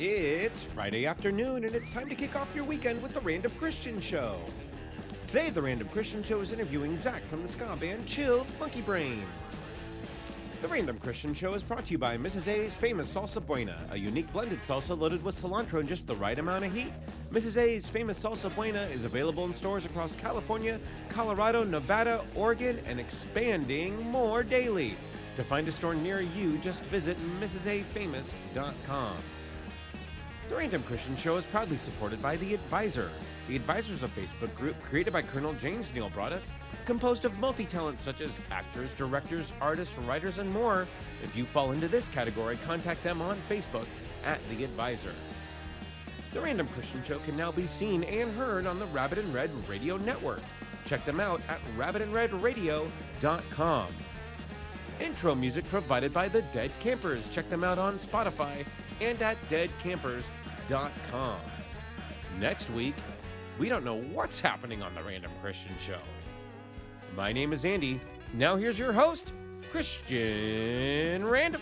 It's Friday afternoon, and it's time to kick off your weekend with the Random Christian Show. Today, the Random Christian Show is interviewing Zac from the ska band Chilled Monkey Brains. The Random Christian Show is brought to you by Mrs. A's Famous Salsa Buena, a unique blended salsa loaded with cilantro and just the right amount of heat. Mrs. A's Famous Salsa Buena is available in stores across California, Colorado, Nevada, Oregon, and expanding more daily. To find a store near you, just visit mrsafamous.com. The Random Christian Show is proudly supported by The Advisor. The Advisor is a Facebook group created by Colonel James Neil Broadus, composed of multi-talents such as actors, directors, artists, writers, and more. If you fall into this category, contact them on Facebook at The Advisor. The Random Christian Show can now be seen and heard on the Rabbit and Red Radio Network. Check them out at rabbitandredradio.com. Intro music provided by the Dead Campers. Check them out on Spotify and at deadcampers.com. Next week, we don't know what's happening on the Random Christian Show. My name is Andy. Now here's your host, Christian Random.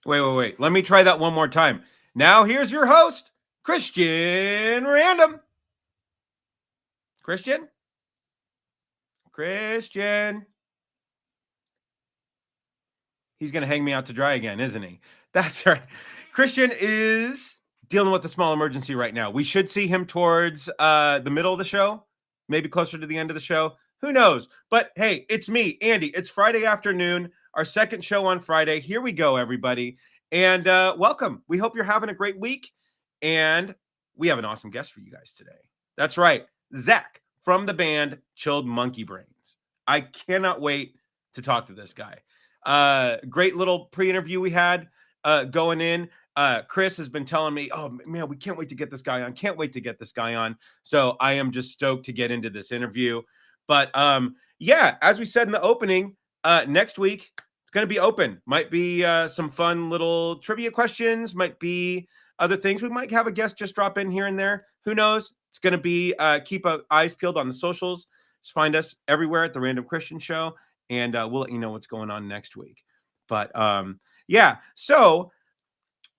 Wait. Let me try that one more time. Now here's your host, Christian Random. Christian? He's going to hang me out to dry again, isn't he? That's right. Christian is dealing with a small emergency right now. We should see him towards the middle of the show, maybe closer to the end of the show. Who knows? But hey, it's me, Andy. It's Friday afternoon, our second show on Friday. Here we go, everybody. And welcome. We hope you're having a great week. And we have an awesome guest for you guys today. That's right. Zac from the band Chilled Monkey Brains. I cannot wait to talk to this guy. Great little pre-interview we had going in. Chris has been telling me, oh man, we can't wait to get this guy on. So I am just stoked to get into this interview. But yeah, as we said in the opening, next week it's going to be open. Might be some fun little trivia questions, might be other things. We might have a guest just drop in here and there. Who knows? It's going to be keep eyes peeled on the socials. Just find us everywhere at the Random Christian Show, and we'll let you know what's going on next week. But yeah, so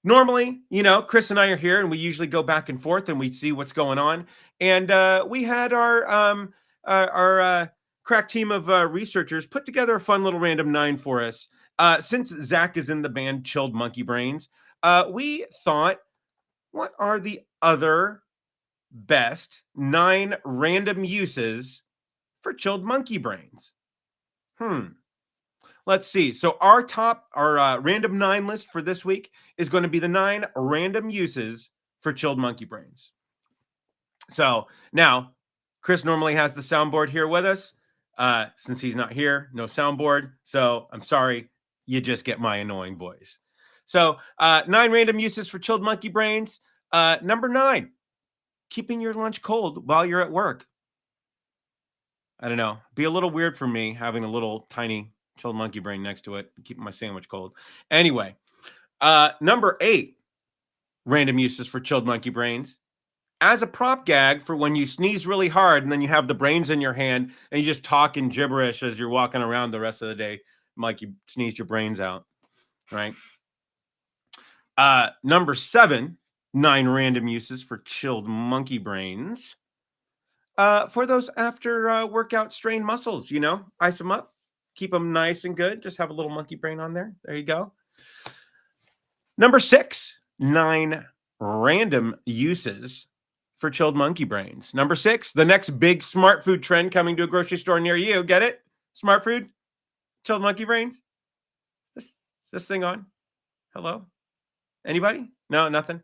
normally, Chris and I are here, and we usually go back and forth, and we see what's going on. And we had our crack team of researchers put together a fun little random 9 for us. Since Zac is in the band Chilled Monkey Brains, we thought, what are the other best 9 random uses for Chilled Monkey Brains? Let's see. So our random 9 list for this week is going to be the 9 random uses for Chilled Monkey Brains. So now Chris normally has the soundboard here with us. Since he's not here, no soundboard. So I'm sorry, you just get my annoying voice. So 9 random uses for Chilled Monkey Brains. Number 9, keeping your lunch cold while you're at work. I don't know. Be a little weird for me having a little tiny Chilled Monkey Brain next to it, keeping my sandwich cold. Anyway, number 8, random uses for Chilled Monkey Brains. As a prop gag for when you sneeze really hard and then you have the brains in your hand and you just talk in gibberish as you're walking around the rest of the day, like you sneezed your brains out, right? Number 7, 9 random uses for Chilled Monkey Brains. For those after workout strained muscles, ice them up, keep them nice and good. Just have a little monkey brain on there. There you go. Number 6, 9 random uses for Chilled Monkey Brains. Number 6, the next big smart food trend coming to a grocery store near you. Get it? Smart food? Chilled Monkey Brains? Is this thing on? Hello? Anybody? No, nothing.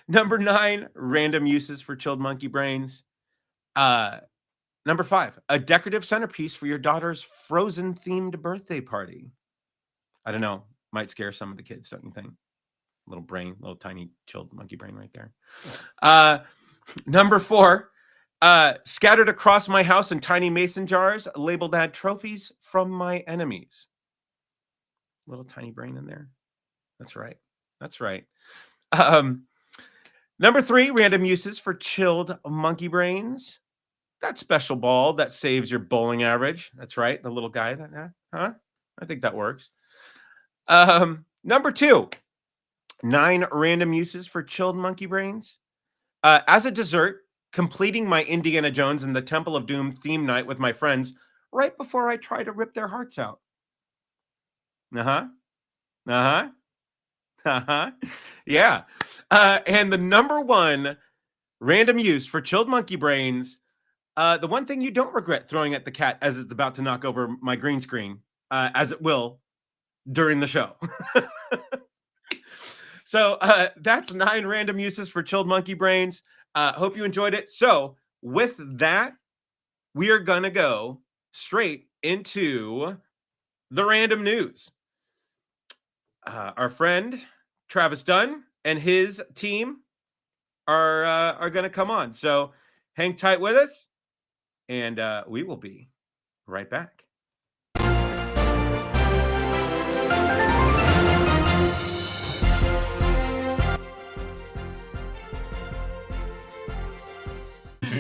Number 9, random uses for Chilled Monkey Brains. Number 5, a decorative centerpiece for your daughter's Frozen themed birthday party. I don't know, might scare some of the kids, don't you think? Little tiny Chilled Monkey Brain right there. Number 4, scattered across my house in tiny mason jars labeled "Add trophies from my enemies." Little tiny brain in there. That's right. Number 3, random uses for Chilled Monkey Brains. that special ball that saves your bowling average. That's right. The little guy. Huh? I think that works. Number 2, 9 random uses for chilled monkey brains. As a dessert, completing my Indiana Jones and the Temple of Doom theme night with my friends right before I try to rip their hearts out. Yeah. And the number 1 random use for chilled monkey brains, the one thing you don't regret throwing at the cat as it's about to knock over my green screen, as it will during the show. So that's 9 random uses for chilled monkey brains. Hope you enjoyed it. So with that, we are going to go straight into the random news. Our friend Travis Dunn and his team are going to come on. So hang tight with us, and we will be right back.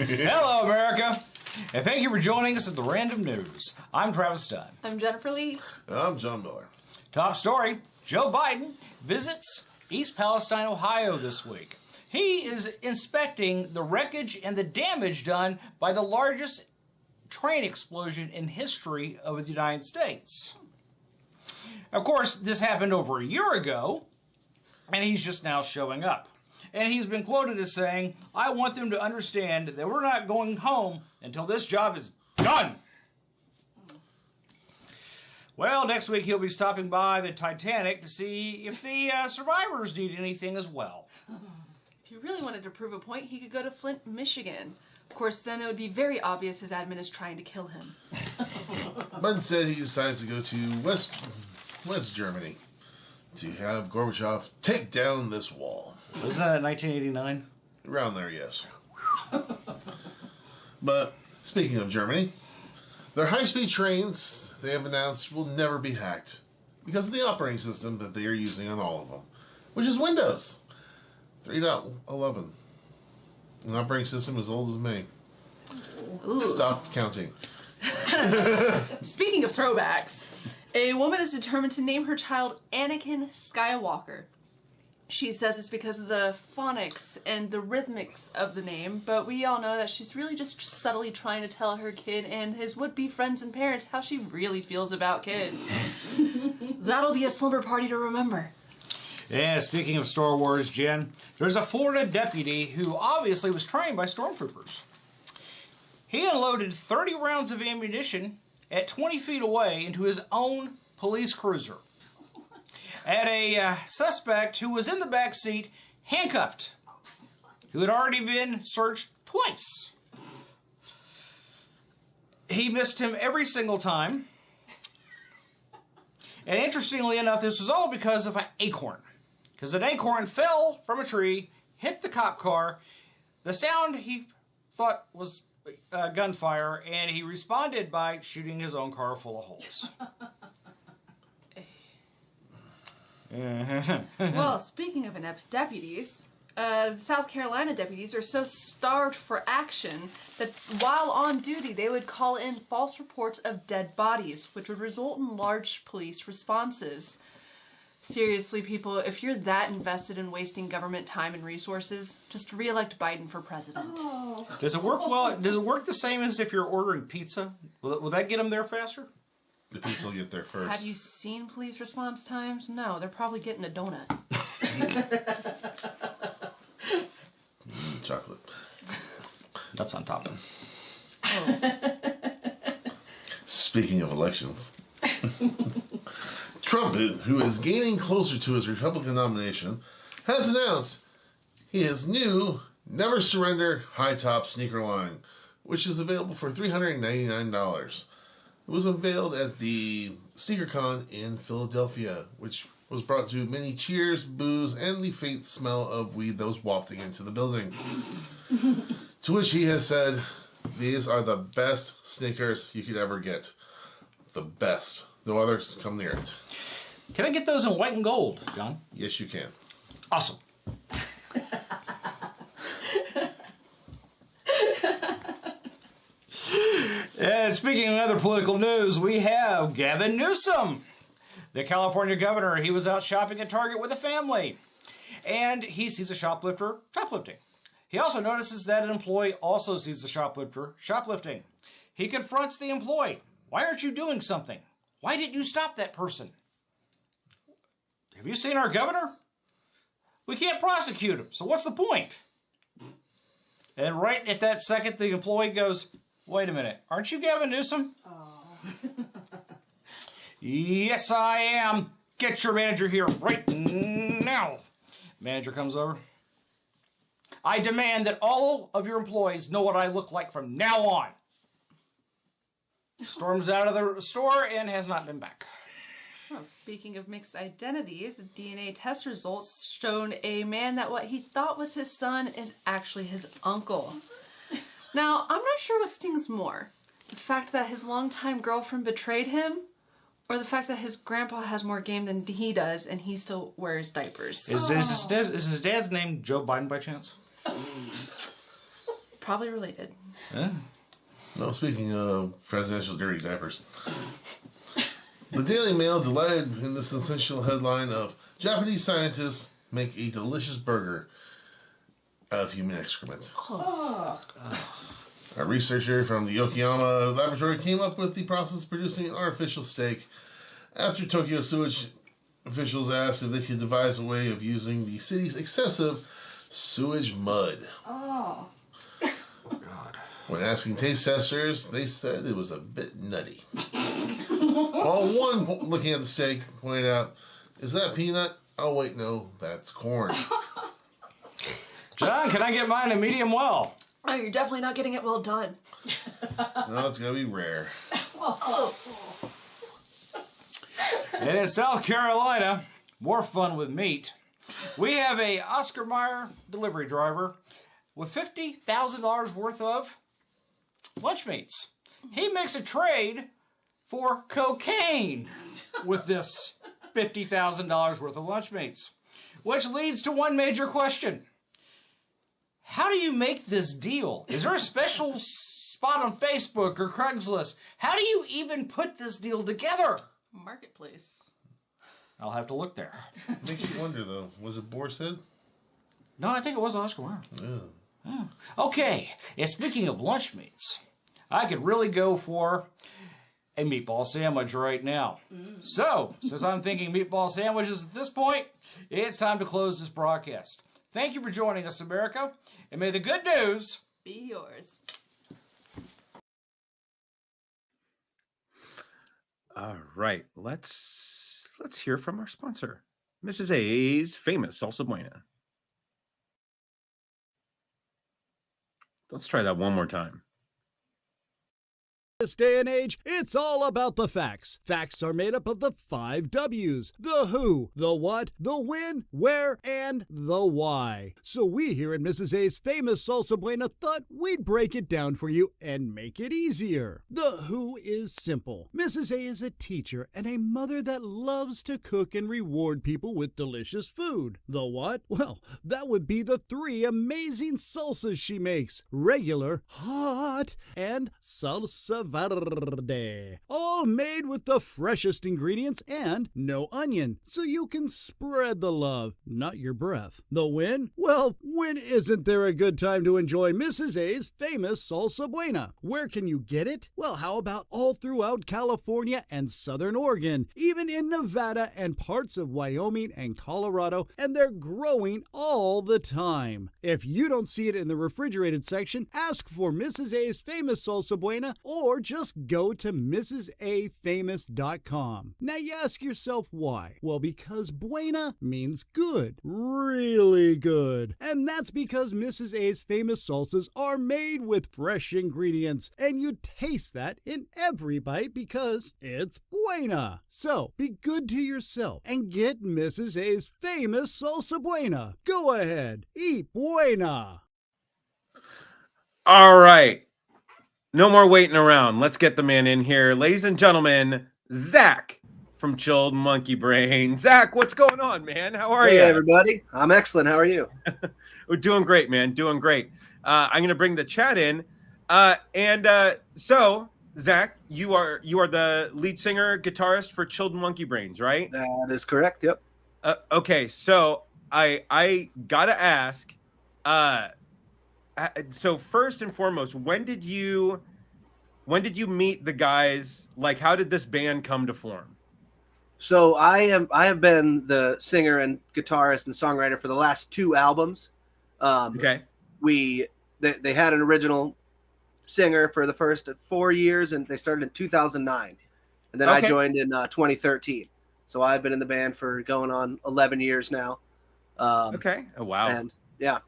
Hello, America, and thank you for joining us at the Random News. I'm Travis Dunn. I'm Jennifer Lee. I'm John Miller. Top story, Joe Biden visits East Palestine, Ohio this week. He is inspecting the wreckage and the damage done by the largest train explosion in history of the United States. Of course, this happened over a year ago, and he's just now showing up. And he's been quoted as saying, "I want them to understand that we're not going home until this job is done." Well, next week he'll be stopping by the Titanic to see if the survivors need anything as well. If he really wanted to prove a point, he could go to Flint, Michigan. Of course, then it would be very obvious his admin is trying to kill him. But instead, he decides to go to West Germany to have Gorbachev take down this wall. Wasn't that 1989? Around there, yes. But speaking of Germany, their high-speed trains, they have announced, will never be hacked because of the operating system that they are using on all of them, which is Windows 3.11. An operating system as old as me. Ooh. Stop counting. Speaking of throwbacks, a woman is determined to name her child Anakin Skywalker. She says it's because of the phonics and the rhythmics of the name, but we all know that she's really just subtly trying to tell her kid and his would-be friends and parents how she really feels about kids. That'll be a slumber party to remember. Yeah, speaking of Star Wars, Jen, there's a Florida deputy who obviously was trained by stormtroopers. He unloaded 30 rounds of ammunition at 20 feet away into his own police cruiser at a suspect who was in the back seat, handcuffed, who had already been searched twice. He missed him every single time. And interestingly enough, this was all because of an acorn. Because an acorn fell from a tree, hit the cop car. The sound he thought was gunfire, and he responded by shooting his own car full of holes. Well, speaking of inept deputies, South Carolina deputies are so starved for action that while on duty they would call in false reports of dead bodies, which would result in large police responses. Seriously, people, if you're that invested in wasting government time and resources, just re-elect Biden for president. Oh. Does it work well? Does it work the same as if you're ordering pizza? Will that get them there faster? The pizza will get there first. Have you seen police response times? No, they're probably getting a donut. Chocolate. That's on top of it. Oh. Speaking of elections, Trump, who is gaining closer to his Republican nomination, has announced his new Never Surrender high-top sneaker line, which is available for $399. It was unveiled at the SneakerCon in Philadelphia, which was brought to many cheers, boos, and the faint smell of weed that was wafting into the building. To which he has said, "These are the best sneakers you could ever get. The best. No others come near it." Can I get those in white and gold, John? Yes, you can. Awesome. And speaking of other political news, we have Gavin Newsom, the California governor. He was out shopping at Target with a family, and he sees a shoplifter shoplifting. He also notices that an employee also sees the shoplifter shoplifting. He confronts the employee. Why aren't you doing something? Why didn't you stop that person? Have you seen our governor? We can't prosecute him, so what's the point? And right at that second, the employee goes, wait a minute, aren't you Gavin Newsom? Oh. Yes, I am. Get your manager here right now. Manager comes over. I demand that all of your employees know what I look like from now on. Storms out of the store and has not been back. Well, speaking of mixed identities, DNA test results showed a man that what he thought was his son is actually his uncle. Now, I'm not sure what stings more. The fact that his longtime girlfriend betrayed him, or the fact that his grandpa has more game than he does and he still wears diapers. Is his dad's name Joe Biden by chance? Probably related. Yeah. No, speaking of presidential dirty diapers. The Daily Mail delighted in the sensational headline of Japanese scientists make a delicious burger out of human excrement. Oh. A researcher from the Yokoyama laboratory came up with the process of producing an artificial steak after Tokyo sewage officials asked if they could devise a way of using the city's excessive sewage mud. Oh. God. When asking taste testers, they said it was a bit nutty. While one looking at the steak pointed out, is that peanut? Oh wait, no, that's corn. John, can I get mine a medium well? Oh, you're definitely not getting it well done. No, it's gonna be rare. And in South Carolina, more fun with meat. We have a Oscar Mayer delivery driver with $50,000 worth of lunch meats. He makes a trade for cocaine with this $50,000 worth of lunch meats, which leads to one major question. How do you make this deal? Is there a special spot on Facebook or Craigslist? How do you even put this deal together? Marketplace. I'll have to look there. Makes you wonder though, was it Borsed? No, I think it was Oscar Mayer. Yeah. Oh. Okay, and speaking of lunch meats, I could really go for a meatball sandwich right now. So, since I'm thinking meatball sandwiches at this point, it's time to close this broadcast. Thank you for joining us, America, and may the good news Be yours. All right, let's hear from our sponsor, Mrs. A's famous Salsa Buena. Let's try that one more time. This day and age, it's all about the facts. Facts are made up of the 5 W's. The who, the what, the when, where, and the why. So we here at Mrs. A's famous Salsa Buena thought we'd break it down for you and make it easier. The who is simple. Mrs. A is a teacher and a mother that loves to cook and reward people with delicious food. The what? Well, that would be the 3 amazing salsas she makes. Regular, hot, and salsa verde. All made with the freshest ingredients and no onion, so you can spread the love, not your breath. The when? Well, when isn't there a good time to enjoy Mrs. A's famous Salsa Buena? Where can you get it? Well, how about all throughout California and Southern Oregon, even in Nevada and parts of Wyoming and Colorado, and they're growing all the time. If you don't see it in the refrigerated section, ask for Mrs. A's famous Salsa Buena or just go to mrsafamous.com. Now you ask yourself why? Well, because Buena means good, really good. And that's because Mrs. A's famous salsas are made with fresh ingredients, and you taste that in every bite because it's Buena. So be good to yourself and get Mrs. A's famous Salsa Buena. Go ahead, eat Buena. All right. No more waiting around. Let's get the man in here. Ladies and gentlemen, Zac from Chilled Monkey Brain. Zac, what's going on, man? How are you? Hey, everybody. I'm excellent. How are you? We're doing great, man. Doing great. I'm going to bring the chat in. So Zach, you are the lead singer, guitarist for Chilled Monkey Brains, right? That is correct. Yep. Okay, so I gotta ask, uh, so first and foremost, when did you meet the guys? Like, how did this band come to form? So I have been the singer and guitarist and songwriter for the last 2 albums. Okay, They had an original singer for the first 4 years, and they started in 2009, and then I Okay. joined in 2013. So I've been in the band for going on 11 years now. okay, oh wow, And yeah.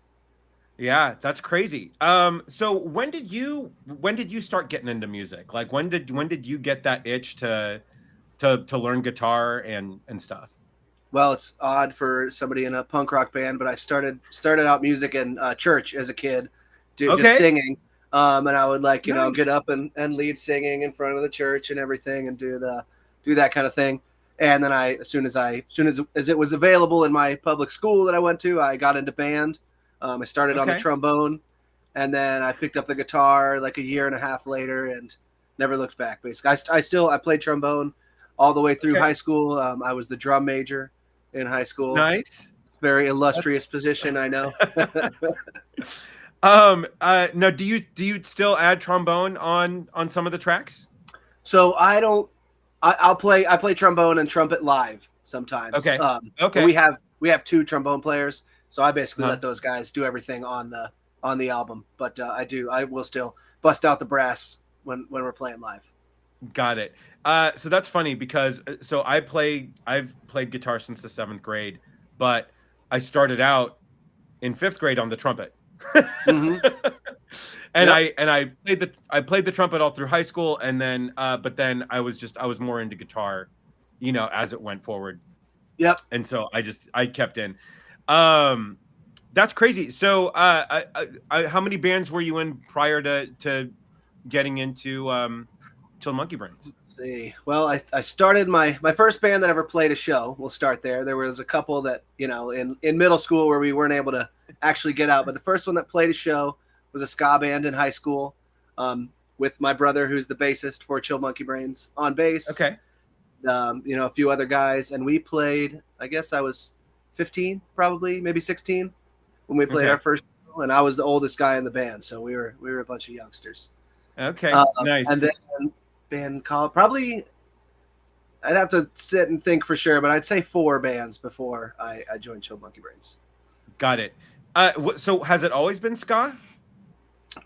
yeah, that's crazy. So when did you start getting into music? Like, when did you get that itch to learn guitar and stuff? Well, it's odd for somebody in a punk rock band, but I started out music in church as a kid, Okay. just singing. And I would Nice. get up and lead singing in front of the church and everything, and do that kind of thing. And then as soon as it was available in my public school that I went to, I got into band. I started on the Okay. trombone, and then I picked up the guitar like a year and a half later, and never looked back. Basically, I played trombone all the way through Okay. high school. I was the drum major in high school. Nice. Very illustrious position, I know. No, do you still add trombone on some of the tracks? So I don't. I play trombone and trumpet live sometimes. Okay. But Okay. we have 2 trombone players, so I basically Uh-huh. let those guys do everything on the album. But I will still bust out the brass when we're playing live. Got it. So that's funny because I've played guitar since the 7th grade, but I started out in 5th grade on the trumpet. Mhm. And Yep. I played the trumpet all through high school, and then but then I was more into guitar, as it went forward. Yep. And so I kept in. That's crazy. So how many bands were you in prior to getting into Chill Monkey Brains? Let's see. Well, I started my first band that ever played a show. We'll start there. There was a couple that, in middle school where we weren't able to actually get out. But the first one that played a show was a ska band in high school, with my brother, who's the bassist for Chill Monkey Brains, on bass. Okay. A few other guys. And we played, I guess I was 15, probably, maybe 16 when we played Okay. our first show. And I was the oldest guy in the band. So we were a bunch of youngsters. Okay. Nice. And then band called probably, I'd have to sit and think for sure, but I'd say 4 bands before I joined Chill Monkey Brains. Got it. So has it always been ska?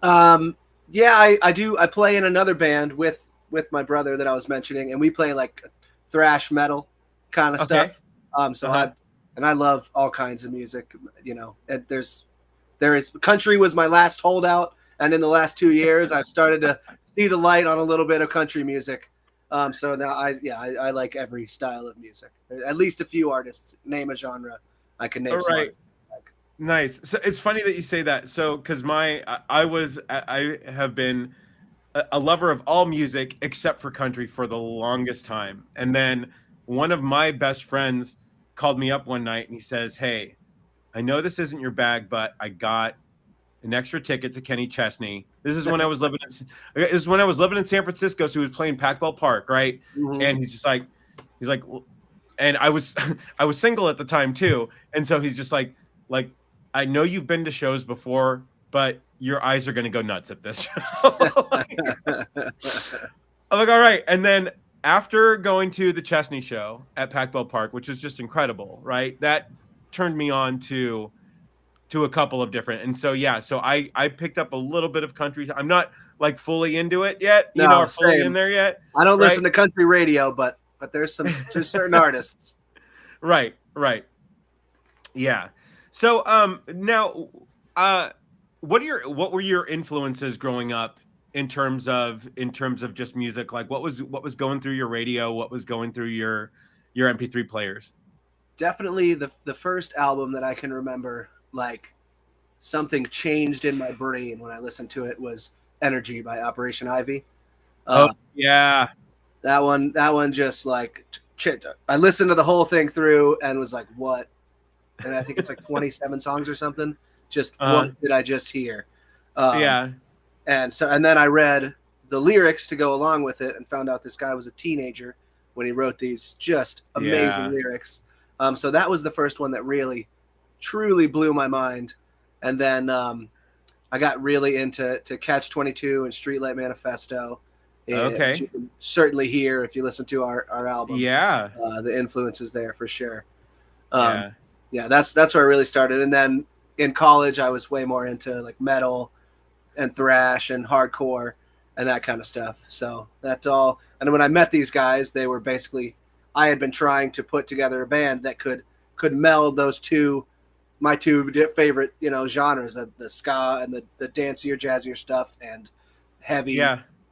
Yeah, I do. I play in another band with my brother that I was mentioning, and we play like thrash metal kind of Okay. stuff. So Uh-huh. I love all kinds of music. And there is country was my last holdout, and in the last 2 years, I've started to see the light on a little bit of country music. So now I like every style of music. At least a few artists. Name a genre, I can name. All some right. artists. Nice. So it's funny that you say that. So because I have been a lover of all music except for country for the longest time. And then one of my best friends called me up one night and he says, "Hey, I know this isn't your bag, but I got an extra ticket to Kenny Chesney." This is when I was living in San Francisco, so he was playing Pac-Bell Park, right? Mhm. And he's like, and I was I was single at the time too, and so he's just like, I know you've been to shows before, but your eyes are gonna go nuts at this show. I'm like, all right. And then after going to the Chesney show at Pac-Bell Park, which was just incredible, right? That turned me on to a couple of different. And so yeah, so I picked up a little bit of country. I'm not like fully into it yet, No, or fully same. in there yet. I don't Right. listen to country radio, but there's certain artists. Right. Yeah. So now what were your influences growing up in terms of just music? Like what was going through your radio, what was going through your MP3 players? Definitely the first album that I can remember, like something changed in my brain when I listened to it, was Energy by Operation Ivy. Yeah. That one just like I listened to the whole thing through and was like, what? And I think it's like 27 songs or something. Just what did I just hear? Yeah. And then I read lyrics to go along with it, and found out this guy was a teenager when he wrote these just amazing lyrics. So that was the first one that really, truly blew my mind. And then I got really into Catch 22 and Streetlight Manifesto. Okay. Which you can certainly hear if you listen to our album. Yeah. The influences there for sure. Yeah. Yeah, that's where I really started. And then in college, I was way more into like metal and thrash and hardcore and that kind of stuff. So that's all. And when I met these guys, they were basically, I had been trying to put together a band that could meld those my two favorite, genres, the ska and the dancier, jazzier stuff and heavy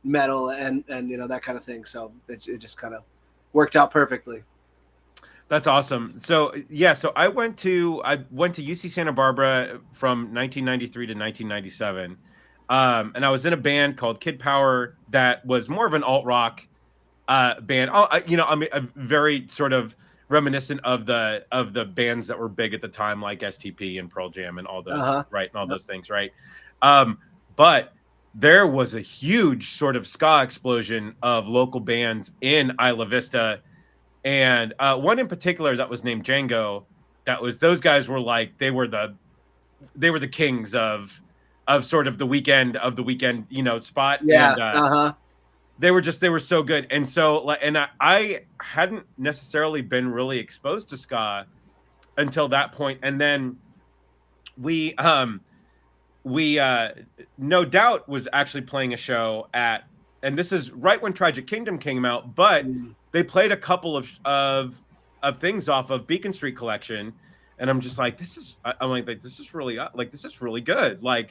metal and that kind of thing. So it just kind of worked out perfectly. That's awesome. So so I went to UC Santa Barbara from 1993 to 1997. And I was in a band called Kid Power that was more of an alt rock band. I'm a very sort of reminiscent of the bands that were big at the time, like STP and Pearl Jam and all those, right? And all those things, right? But there was a huge sort of ska explosion of local bands in Isla Vista. And one in particular that was named Django, those guys were like, they were the kings of sort of the weekend spot. Yeah. And, they were so good. And so, and I hadn't necessarily been really exposed to ska until that point. And then we No Doubt was actually playing a show and this is right when Tragic Kingdom came out, but they played a couple of things off of Beacon Street Collection, and I'm just like, this is really good. Like,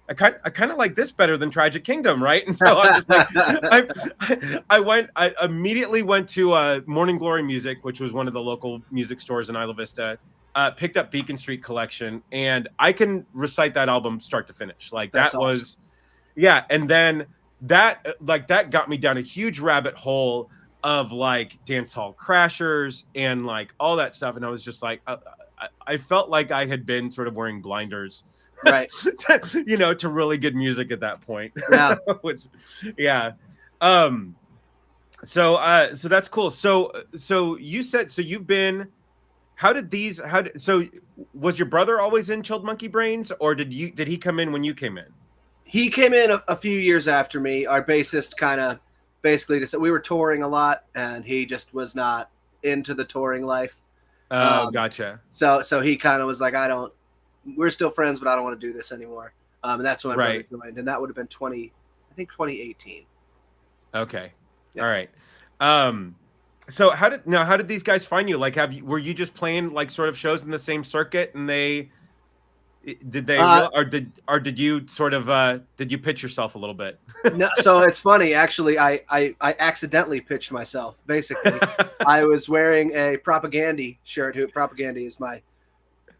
I kind of like this better than Tragic Kingdom, right? And so I'm just like, I immediately went to Morning Glory Music, which was one of the local music stores in Isla Vista. Picked up Beacon Street Collection, and I can recite that album start to finish. Like, that's that awesome. was, and then that got me down a huge rabbit hole of like dance hall crashers and like all that stuff. And I was just like, I felt like I had been sort of wearing blinders, right? to really good music at that point. Yeah. So that's cool. So you said, so you've been, so was your brother always in Chilled Monkey Brains, or did he come in when you came in? He came in a few years after me. Our bassist kind of basically just, we were touring a lot, and he just was not into the touring life. Gotcha. So he kind of was like, we're still friends, but I don't want to do this anymore. And that's when my brother joined, and that would have been 2018. Okay. Yeah. All right. So how did these guys find you? Like, were you just playing like sort of shows in the same circuit, and did you sort of did you pitch yourself a little bit? No, so it's funny actually. I accidentally pitched myself. Basically, I was wearing a Propagandy shirt. Propagandy is my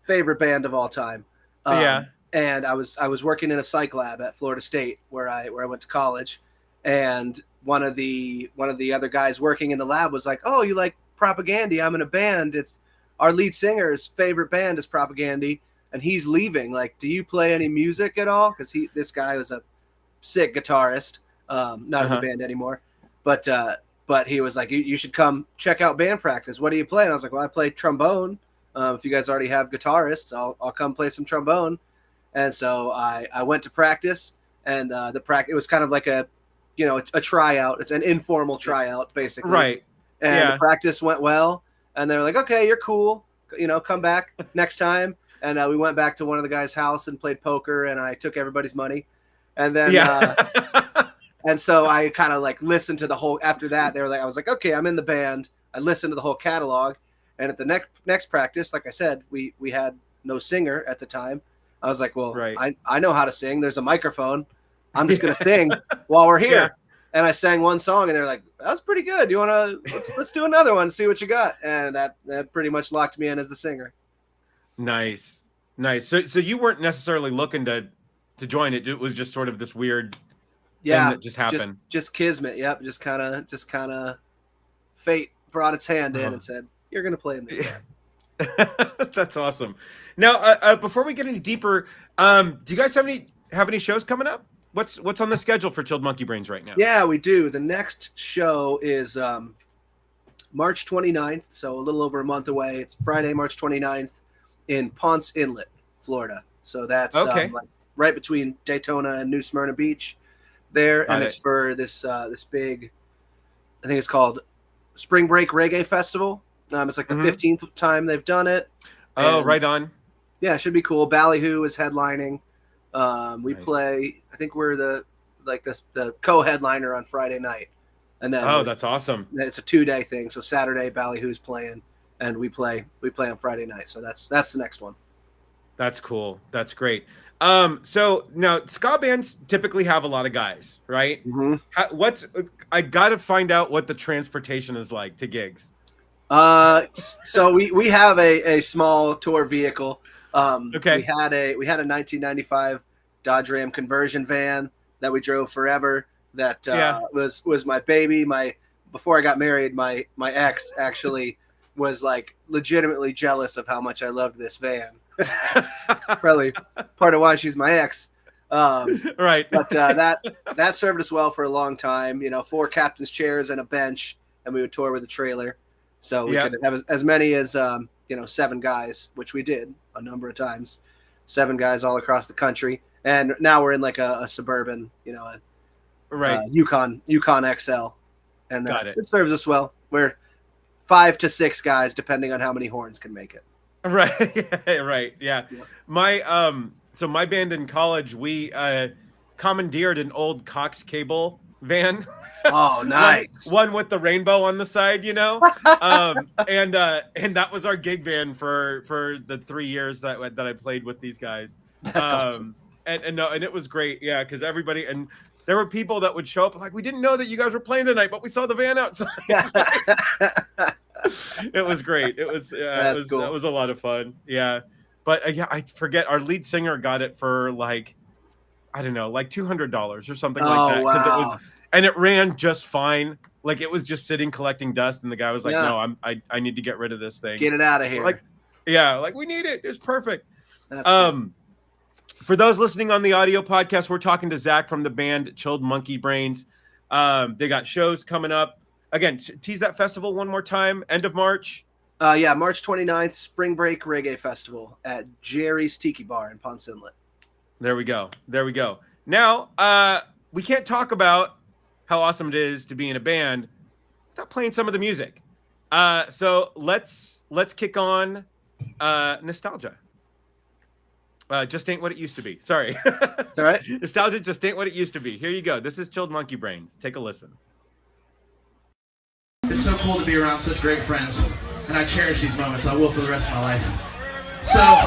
favorite band of all time. And I was working in a psych lab at Florida State where I went to college, and one of the other guys working in the lab was like, "Oh, you like Propagandy? I'm in a band. It's our lead singer's favorite band is Propagandy, and he's leaving. Like, do you play any music at all?" Because this guy was a sick guitarist, not in the band anymore, but he was like, you should come check out band practice. What do you play? And I was like, well, I play trombone. If you guys already have guitarists, I'll come play some trombone. And so I went to practice, and it was kind of like a tryout. It's an informal tryout, basically. Right. And the practice went well, and they were like, okay, you're cool. Come back next time. And we went back to one of the guys' house and played poker, and I took everybody's money. And then, and so I kind of like listened to the whole, after that, I was like, okay, I'm in the band. I listened to the whole catalog. And at the next practice, like I said, we had no singer at the time. I was like, well, I know how to sing. There's a microphone. I'm just going to sing while we're here. Yeah. And I sang one song, and they're like, that was pretty good. You want to, let's do another one, see what you got. And that pretty much locked me in as the singer. Nice. So you weren't necessarily looking to join it. It was just sort of this weird thing that just happened. Just kismet. Yep. Just kind of fate brought its hand in and said, you're going to play in this band. That's awesome. Now, before we get any deeper, do you guys have any shows coming up? what's on the schedule for Chilled Monkey Brains right now? Yeah, we do. The next show is March 29th, so a little over a month away. It's Friday, March 29th in Ponce Inlet, Florida. So that's okay. like right between Daytona and New Smyrna Beach there. Got and it. it's for this big, I think it's called Spring Break Reggae Festival. It's like the 15th time they've done it. Oh, And, right on. yeah, it should be cool. Ballyhoo is headlining. We Nice. play, I think we're the co-headliner on Friday night. And then Oh, that's awesome. it's a 2-day thing. So Saturday, Ballyhoo's playing, and we play on Friday night. So that's the next one. That's cool. That's great. So now ska bands typically have a lot of guys, right? I got to find out what the transportation is like to gigs. So we have a small tour vehicle. Okay. We had a 1995 Dodge Ram conversion van that we drove forever. That was my baby. Before I got married, my ex actually was like legitimately jealous of how much I loved this van. Probably part of why she's my ex. Right. But that served us well for a long time. 4 captain's chairs and a bench, and we would tour with a trailer. So we could have as many as 7 guys, which we did a number of times. 7 guys all across the country, and now we're in like a suburban, Right. Yukon XL, and Got it. it serves us well. We're 5 to 6 guys, depending on how many horns can make it. Right. Right. Yeah. So my band in college, we commandeered an old Cox cable van. Oh, nice. one with the rainbow on the side, and that was our gig van for the 3 years that I played with these guys. That's awesome. And it was great. Yeah. Cause everybody, and there were people that would show up like, we didn't know that you guys were playing tonight, but we saw the van outside. It was great. It was, cool. That was a lot of fun. Yeah. But I forget, our lead singer got it for like, I don't know, like $200 or something like that. Wow. And it ran just fine. Like it was just sitting collecting dust. And the guy was like, no, I need to get rid of this thing. Get it out of here. Like we need it. It's perfect. That's cool. For those listening on the audio podcast, we're talking to Zac from the band Chilled Monkey Brains. They got shows coming up. Again, tease that festival one more time. End of March. March 29th, Spring Break Reggae Festival at Jerry's Tiki Bar in Ponce Inlet. There we go. Now, we can't talk about how awesome it is to be in a band without playing some of the music. So let's kick on nostalgia. Just ain't what it used to be. Sorry. It's all right. Nostalgia just ain't what it used to be. Here you go. This is Chilled Monkey Brains. Take a listen. It's so cool to be around such great friends, and I cherish these moments. I will for the rest of my life. So, all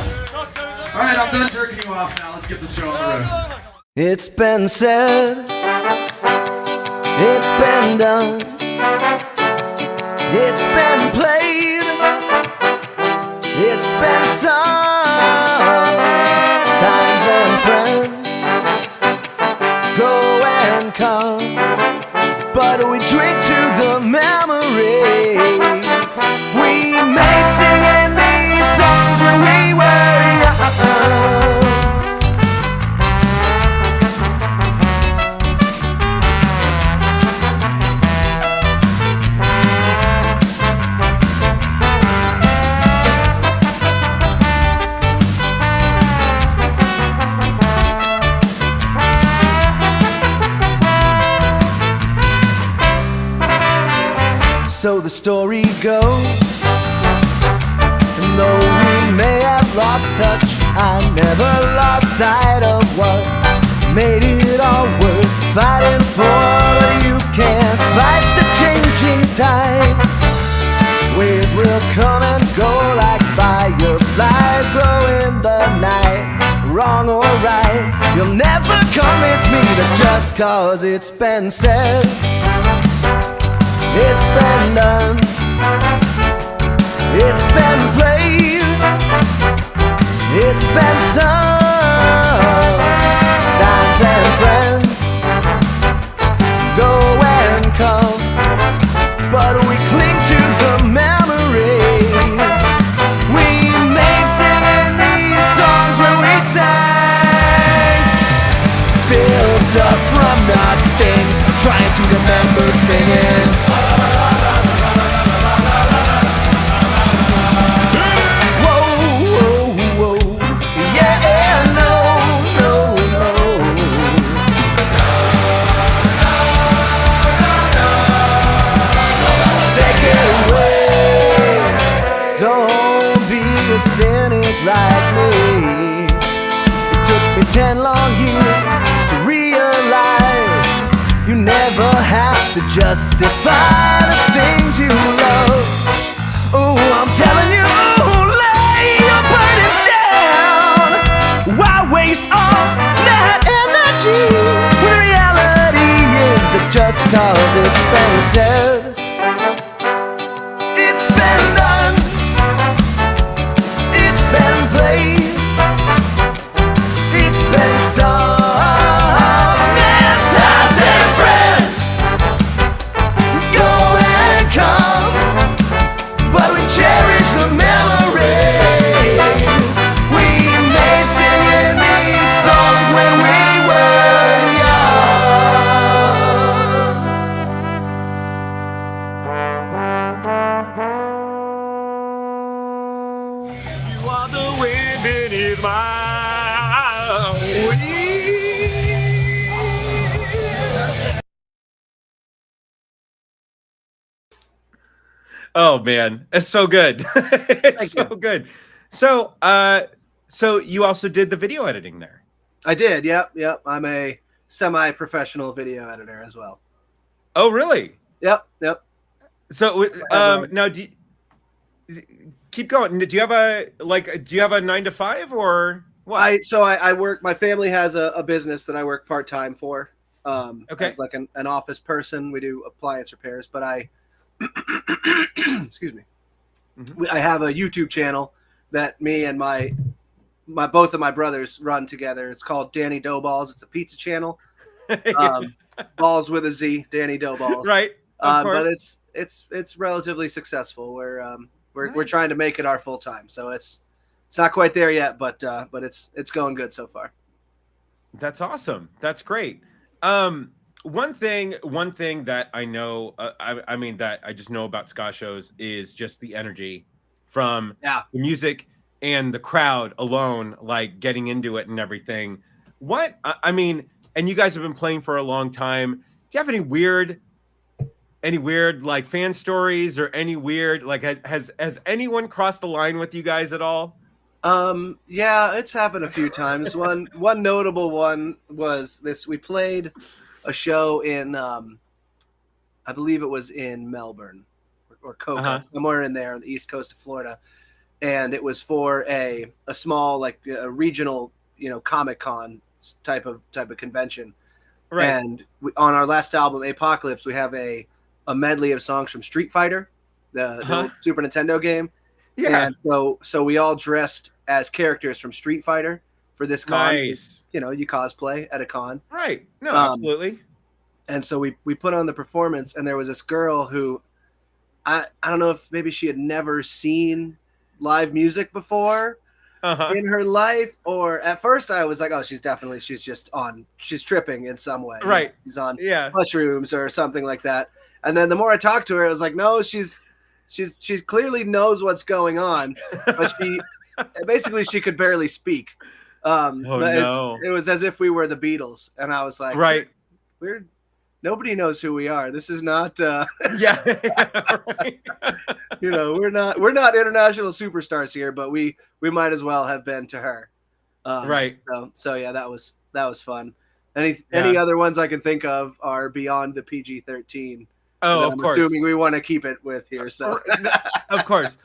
right, I'm done jerking you off now. Let's get this show on the road. It's been said, it's been done, it's been played, it's been sung. Times and friends go and come, but we drink to the memories we made singing these songs when we were young. So the story goes, and though we may have lost touch, I never lost sight of what made it all worth fighting for. You can't fight the changing tide. Waves will come and go like fireflies glow in the night. Wrong or right, you'll never convince me that just cause it's been said, it's been done, it's been played, it's been sung. Times and friends go and come, but we cling to the memories we made singing these songs when we sang. Built trying to remember singing. Whoa, whoa, whoa, yeah, no, no, no. Take it away. Don't be a cynic like me. It took me 10 long years to realize you never have to justify the things you love. Oh, I'm telling you, lay your burdens down. Why waste all that energy when reality is that just cause it's been said, it's been done, it's been played, it's been sung. And times and friends go and come, but we cherish the memories we made singing these songs when we were young. You are the wind beneath my wings. Oh man, it's so good. It's so good. So, so you also did the video editing there. I did. Yep. I'm a semi-professional video editor as well. Oh, really? Yep. So, now keep going. Do you have a 9 to 5 or what? I work. My family has a business that I work part-time for. Okay. As like an office person. We do appliance repairs, but I excuse me. I have a YouTube channel that me and my both of my brothers run together. It's called Danny Doughballs. It's a pizza channel. Balls with a Z, Danny Doughballs. Right. But it's relatively successful. We're trying to make it our full time. So it's not quite there yet, but it's going good so far. That's awesome. That's great. One thing that I know, I mean, that I just know about ska shows is just the energy from the music and the crowd alone, like getting into it and everything. I mean, and you guys have been playing for a long time. Do you have any weird like fan stories or any weird, like, has anyone crossed the line with you guys at all? Yeah, it's happened a few times. One notable one was this. We played a show in, I believe it was in Melbourne or Cocoa, somewhere in there on the east coast of Florida. And it was for a small, like a regional, Comic-Con type of convention. Right. And on our last album, Apocalypse, we have a medley of songs from Street Fighter, the Super Nintendo game. Yeah. And so we all dressed as characters from Street Fighter for this con. Nice. You cosplay at a con. Right. No, absolutely. And so we put on the performance, and there was this girl who I don't know if maybe she had never seen live music before in her life, or at first I was like, oh, she's just tripping in some way. Right. She's on mushrooms or something like that. And then the more I talked to her, I was like, no, she's clearly knows what's going on, but she could barely speak. It was as if we were the Beatles, and I was like, right, nobody knows who we are. This is not right. We're not international superstars here, but we might as well have been to her. Right. So yeah, that was fun. Any other ones I can think of are beyond the PG-13. Oh, of course. Assuming we want to keep it with here. So of course.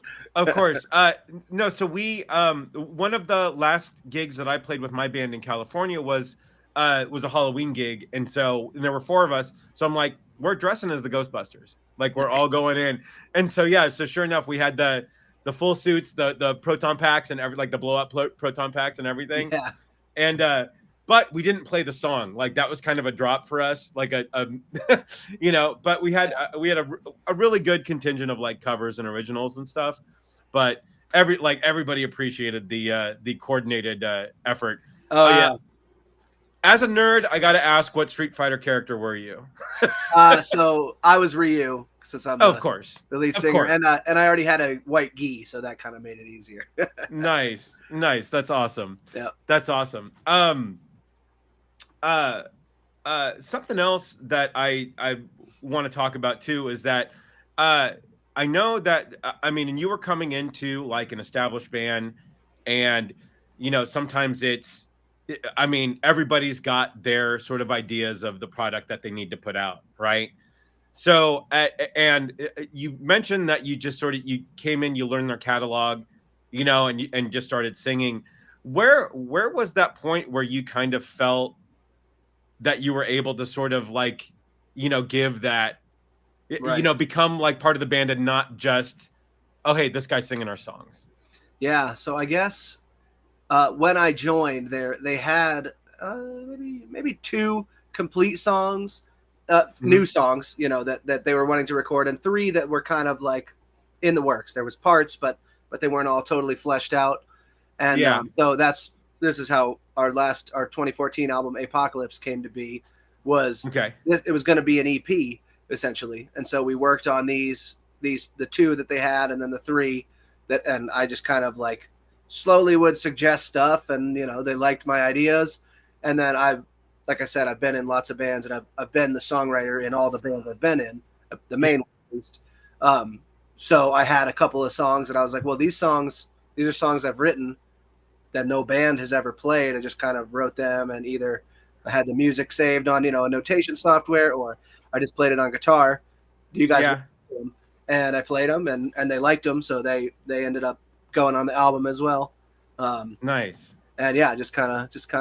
No, so we one of the last gigs that I played with my band in California was a Halloween gig, and there were 4 of us. So I'm like, we're dressing as the Ghostbusters, like we're all going in. And so sure enough, we had the full suits, the proton packs, and the blow up proton packs and everything. Yeah. And but we didn't play the song. Like that was kind of a drop for us, like a but we had a really good contingent of like covers and originals and stuff. But everybody appreciated the coordinated effort. Oh yeah. As a nerd, I got to ask, what Street Fighter character were you? So I was Ryu, since I'm Of course. the lead Of singer, course. and I already had a white gi, so that kind of made it easier. Nice. That's awesome. Yeah. That's awesome. Something else that I want to talk about too is that I know that I mean, and you were coming into like an established band, and you know, sometimes I mean, everybody's got their sort of ideas of the product that they need to put out, right? So, and you mentioned that you just sort of you came in, you learned their catalog, you know, and just started singing. Where was that point where you kind of felt that you were able to sort of like, you know, give that, Right. you know, become like part of the band and not just, oh, hey, this guy's singing our songs. Yeah. So I guess when I joined there, they had maybe 2 complete songs, new songs, you know, that they were wanting to record, and 3 that were kind of like in the works. There was parts, but they weren't all totally fleshed out. And Yeah. So this is how our 2014 album Apocalypse came to be. It was going to be an EP essentially, and so we worked on the 2 that they had, and then the 3 and I just kind of like slowly would suggest stuff, and you know, they liked my ideas. And then like I said, I've been in lots of bands, and I've been the songwriter in all the bands I've been in, the main one at least. So I had a couple of songs that I was like, well, these are songs I've written that no band has ever played. I just kind of wrote them, and either I had the music saved on, you know, a notation software, or I just played it on guitar. You guys, them, and I played them, and they liked them, so they ended up going on the album as well. Nice. And yeah, just kind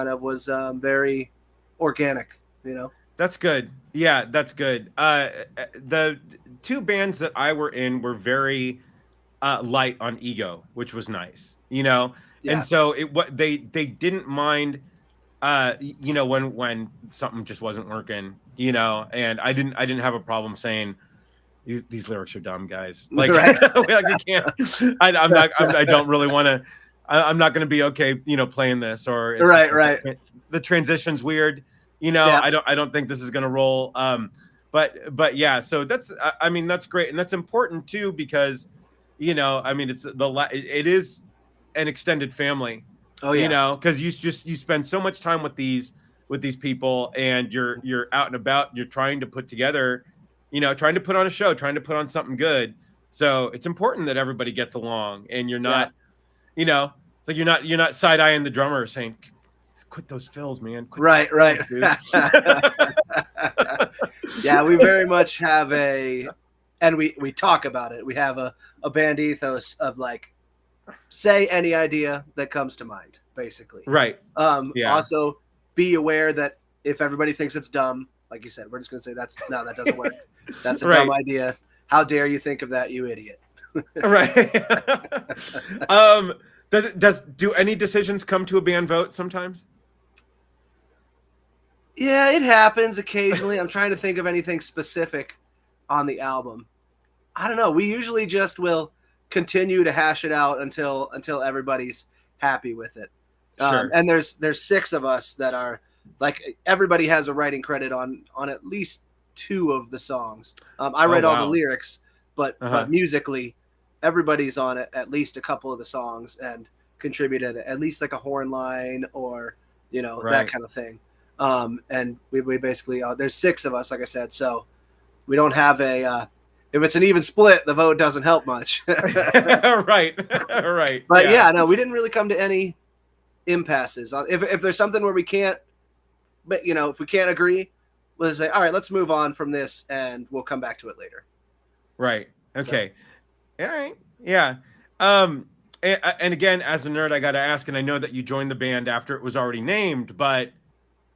of was very organic, you know. That's good. Yeah, that's good. The 2 bands that I were in were very light on ego, which was nice, you know. Yeah. And so they didn't mind, you know, when something just wasn't working, you know. And I didn't have a problem saying these lyrics are dumb, guys. Like, right. like you can't. I don't really want to. I'm not going to be okay, you know, playing this, or right. The transition's weird, you know. Yeah. I don't think this is going to roll. But yeah, so I mean, that's great, and that's important too, because, you know, I mean, it is an extended family. Oh yeah. You know, because you spend so much time with these people, and you're out and about. You're trying to put together, you know, trying to put on a show, trying to put on something good. So it's important that everybody gets along, and you're not, you know, it's like you're not side eyeing the drummer saying, "Quit those fills, man." Right. Yeah, we very much have and we talk about it. We have a band ethos of like, say any idea that comes to mind, basically. Right. Yeah. Also, be aware that if everybody thinks it's dumb, like you said, we're just gonna say that doesn't work. That's a dumb idea. How dare you think of that, you idiot? Right. Do any decisions come to a band vote sometimes? Yeah, it happens occasionally. I'm trying to think of anything specific on the album. I don't know. We usually just will continue to hash it out until everybody's happy with it. Sure. And there's 6 of us that are like, everybody has a writing credit on at least 2 of the songs. I write all the lyrics, but musically, everybody's on it, at least a couple of the songs, and contributed at least like a horn line, or, you know, that kind of thing. And we basically, there's 6 of us, like I said, so we don't have if it's an even split, the vote doesn't help much. Right. But yeah, no, we didn't really come to any impasses. If there's something where we can't, but you know, if we can't agree, we'll just say, all right, let's move on from this, and we'll come back to it later. Right. Okay. So. All right. Yeah. And again, as a nerd, I got to ask, and I know that you joined the band after it was already named, but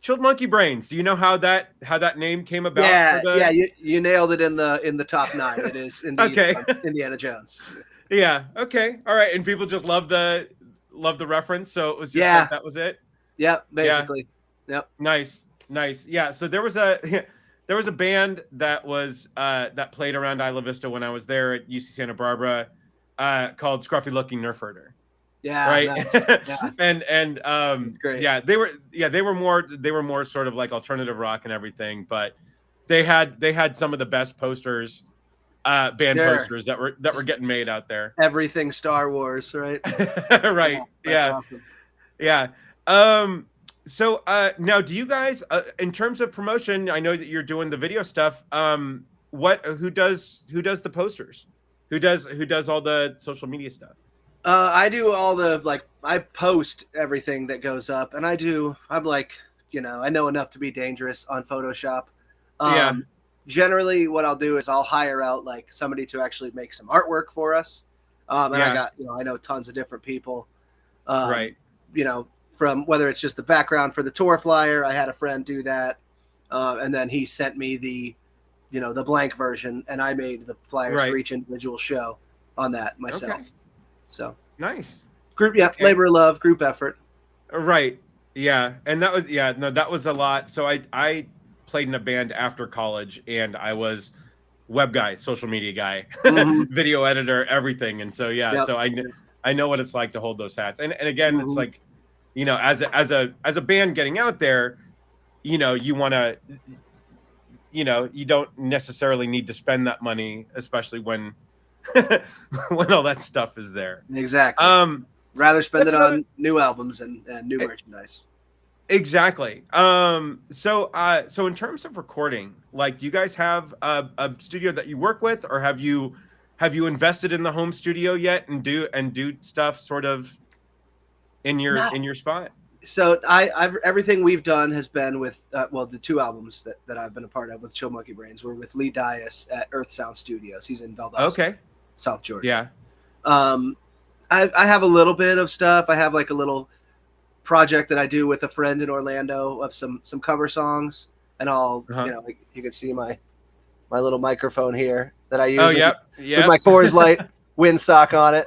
Chilled Monkey Brains. Do you know how that name came about? Yeah, you nailed it in the top 9. It is indeed okay. Indiana Jones. Yeah. Okay. All right. And people just love the reference, so it was just like that was it. Yep. Basically. Yeah. Yep. Nice. Yeah. So there was a band that was that played around Isla Vista when I was there at UC Santa Barbara, called Scruffy Looking Nerf Herder. Yeah, right. nice. Yeah, and it's great. yeah, they were more sort of like alternative rock and everything, but they had some of the best posters, band Sure. posters that were getting made out there. Everything Star Wars, right? Right. That's Yeah. awesome. Yeah. So now, do you guys, in terms of promotion, I know that you're doing the video stuff. Who does the posters? Who does all the social media stuff? I do all the I post everything that goes up, and I'm like, I know enough to be dangerous on Photoshop. Yeah. Generally what I'll do is I'll hire out like somebody to actually make some artwork for us. And I got, I know tons of different people. Right. From whether it's just the background for the tour flyer, I had a friend do that. And then he sent me the blank version, and I made the flyers for each individual show on that myself. Okay. So nice. Group, labor of love, group effort. Right. Yeah. And that was a lot. So I played in a band after college, and I was web guy, social media guy, video editor, everything. And so, so I know what it's like to hold those hats. And again, it's like, as a band getting out there, you want to, you don't necessarily need to spend that money, especially when when all that stuff is there. Exactly. Rather spend it on new albums and new merchandise. Exactly. So in terms of recording, like, do you guys have a studio that you work with, or have you invested in the home studio yet and do stuff sort of in your spot? So I've everything we've done has been with the two albums that I've been a part of with Chill Monkey Brains were with Lee Dias at Earth Sound Studios. He's in Valdosta, South Georgia. Yeah. I have a little bit of stuff. I have like a little project that I do with a friend in Orlando of some cover songs, and I'll like you can see my little microphone here that I use with my Coors Light windsock on it.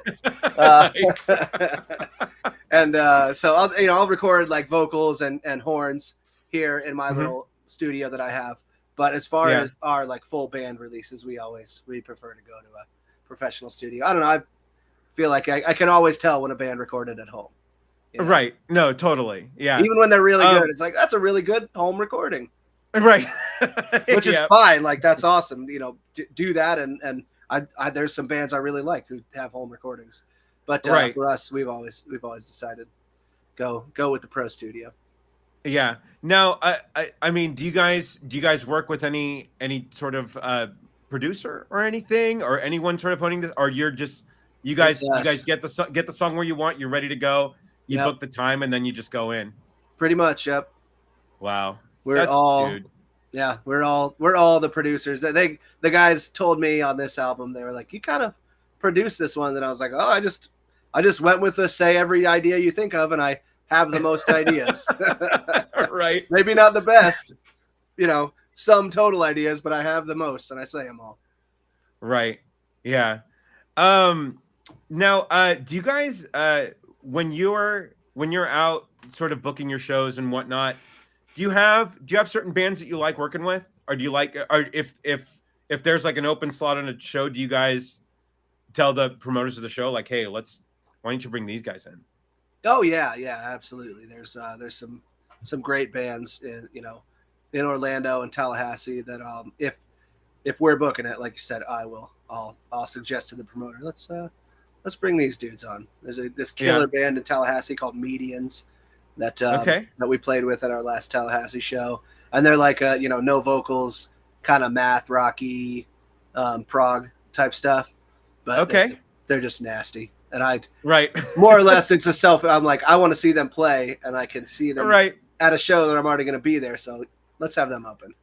And so I'll record like vocals and horns here in my little studio that I have. But as far as our like full band releases, we prefer to go to a professional studio. I don't know. I feel like I can always tell when a band recorded at home. Right. No, totally. Yeah. Even when they're really good, it's like, that's a really good home recording. Right. Which is fine. Like, that's awesome. Do that. And I there's some bands I really like who have home recordings, but for us, we've always decided go with the pro studio. Yeah. Now, I mean, do you guys work with any sort of producer or anything, or anyone sort of putting this, or you guys get the song where you want, you're ready to go, you book the time, and then you just go in? Pretty much. Yep. Wow. We're all the producers. The guys told me on this album, they were like, you kind of produced this one. And I was like, oh, I just went with say every idea you think of, and I have the most ideas. Right. Maybe not the best, some total ideas, but I have the most, and I say them all. Right. Yeah. Now, do you guys, when you're out sort of booking your shows and whatnot, do you have certain bands that you like working with, or do you like, or if there's like an open slot on a show, do you guys tell the promoters of the show like, hey, why don't you bring these guys in? Oh yeah, absolutely. There's some great bands in Orlando and Tallahassee that if we're booking it, like you said, I'll suggest to the promoter, let's bring these dudes on. There's this killer band in Tallahassee called Medians that we played with at our last Tallahassee show, and they're like no vocals, kind of math rocky, prog type stuff, but they're just nasty. And more or less, it's I'm like, I want to see them play, and I can see them at a show that I'm already going to be there. So let's have them open.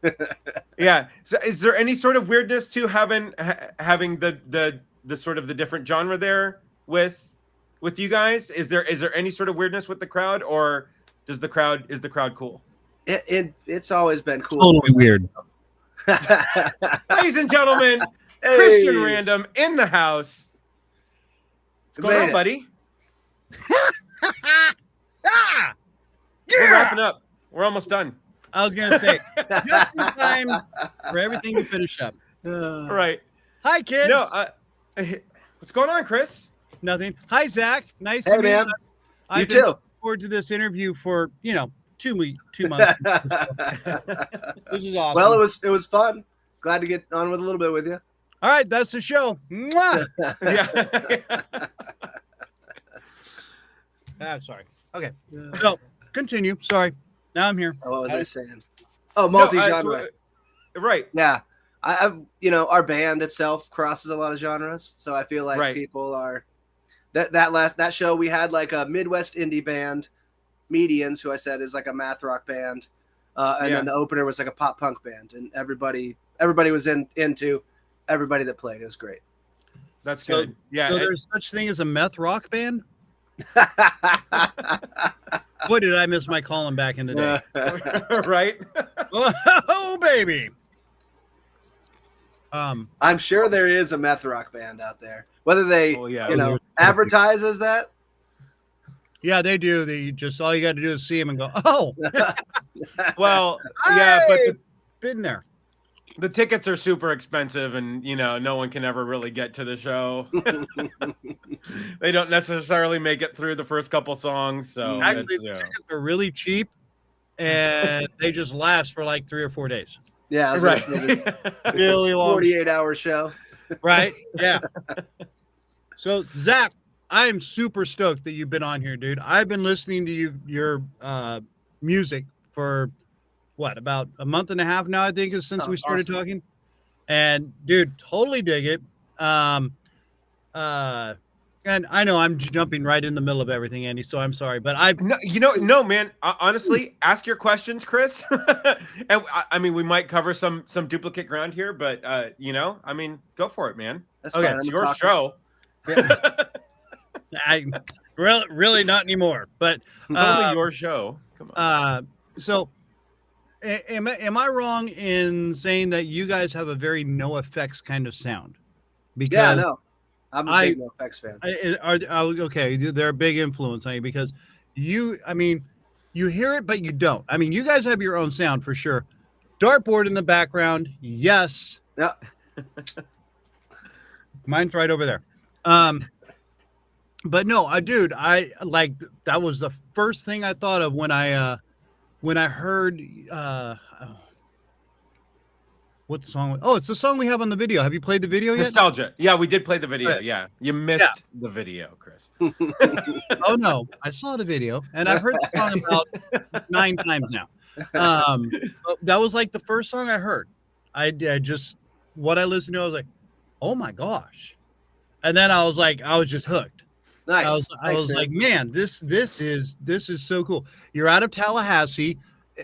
Yeah. So is there any sort of weirdness to having the sort of the different genre there with you guys? Is there any sort of weirdness with the crowd, or is the crowd cool? It's always been cool. Totally weird. Ladies and gentlemen, Christian Random in the house. What's going on, buddy? We're wrapping up. We're almost done. I was gonna say, just in time for everything to finish up. Right. Hi, kids. No, what's going on, Chris? Nothing. Hi, Zach. Nice Hey, to meet man. you. You I've been too. looking forward to this interview for 2 months. This is awesome. Well, it was fun. Glad to get on with a little bit with you. All right, that's the show. Mwah! Yeah. Sorry. Okay. So continue. Sorry. Now I'm here. What was I saying? Oh, multi-genre. Right. Yeah. I our band itself crosses a lot of genres, so I feel like people are that show we had like a Midwest indie band, Medians, who I said is like a math rock band, and then the opener was like a pop punk band, and everybody was into everybody that played. It was great. That's good. Yeah. So there's such thing as a meth rock band? Boy, did I miss my calling back in the day. Right. Oh, baby. I'm sure there is a meth rock band out there. Whether they, advertise as that. Yeah, they do. They just all you got to do is see them and go, oh. Well, yeah, but been there. The tickets are super expensive, and no one can ever really get to the show. They don't necessarily make it through the first couple songs. So actually, the tickets are really cheap, and they just last for like 3 or 4 days. Yeah, I was right. Really long, 48-hour show. Right? Yeah. So Zach, I am super stoked that you've been on here, dude. I've been listening to your music for about a month and a half now, I think, is since we started talking. And dude, totally dig it. And I know I'm jumping right in the middle of everything, Andy, so I'm sorry, but no, man. Honestly, ask your questions, Chris. And I mean, we might cover some duplicate ground here, but go for it, man. That's okay, fine. it's your show. I really not anymore, but it's only your show. Come on. So am I wrong in saying that you guys have a very NOFX kind of sound? Because no, I'm a big NOFX fan. Okay, they're a big influence on you because you hear it, but you don't. I mean, you guys have your own sound for sure. Dartboard in the background, yes. Yeah. Mine's right over there. But no, dude, I like that was the first thing I thought of when I heard what song? Oh, it's the song we have on the video. Have you played the video yet? Nostalgia. Yeah, we did play the video. Yeah, you missed the video, Chris. Oh no, I saw the video and I've heard the song about 9 times now. That was like the first song I heard. I just what I listened to, I was like, oh my gosh, and then I was just hooked. Nice. I was like, man, this is so cool. You're out of Tallahassee.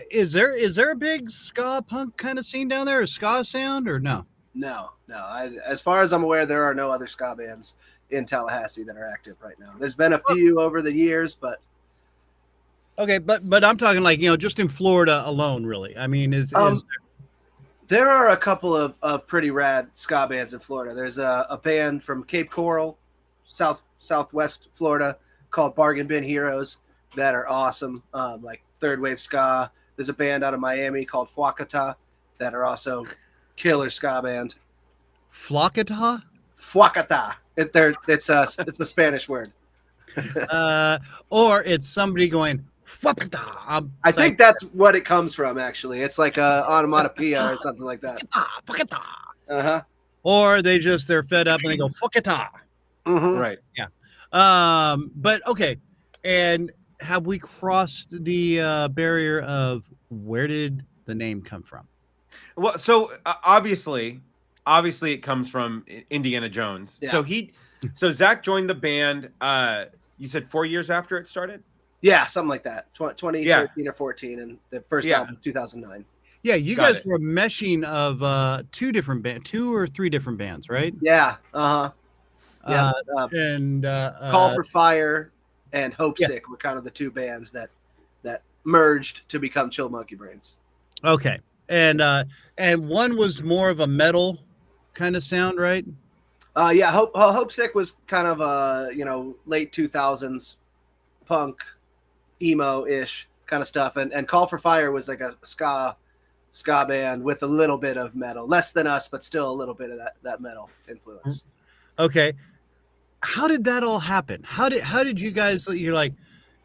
Is there a big ska punk kind of scene down there, a ska sound, or no? No. As far as I'm aware, there are no other ska bands in Tallahassee that are active right now. There's been a few over the years, but okay, but I'm talking like just in Florida alone, really. I mean, there are a couple of pretty rad ska bands in Florida. There's a band from Cape Coral, Southwest Florida, called Bargain Bin Heroes that are awesome, like third wave ska. There's a band out of Miami called Fuacata that are also killer ska band. Fuacata? Fuacata. It's a Spanish word. Or it's somebody going Fuacata. I think that's what it comes from. Actually, it's like a onomatopoeia or something like that. Fuacata. Or they're fed up and they go Fuacata. Mm-hmm. Right. Yeah. But okay. And have we crossed the barrier of where did the name come from? Well, so obviously it comes from Indiana Jones. Yeah. So Zach joined the band. You said 4 years after it started. Yeah, something like that. 2013 or 14, and the first album 2009. Yeah, you guys were a meshing of two or three different bands, right? Yeah. Yeah. And Call for Fire and Hope Sick were kind of the two bands that merged to become Chill Monkey Brains. Okay. And one was more of a metal kind of sound, right? Yeah, Hope Sick was kind of a late 2000s punk emo-ish kind of stuff, and Call for Fire was like a ska band with a little bit of metal, less than us, but still a little bit of that metal influence. Okay. how did that all happen? How did you guys? You're like,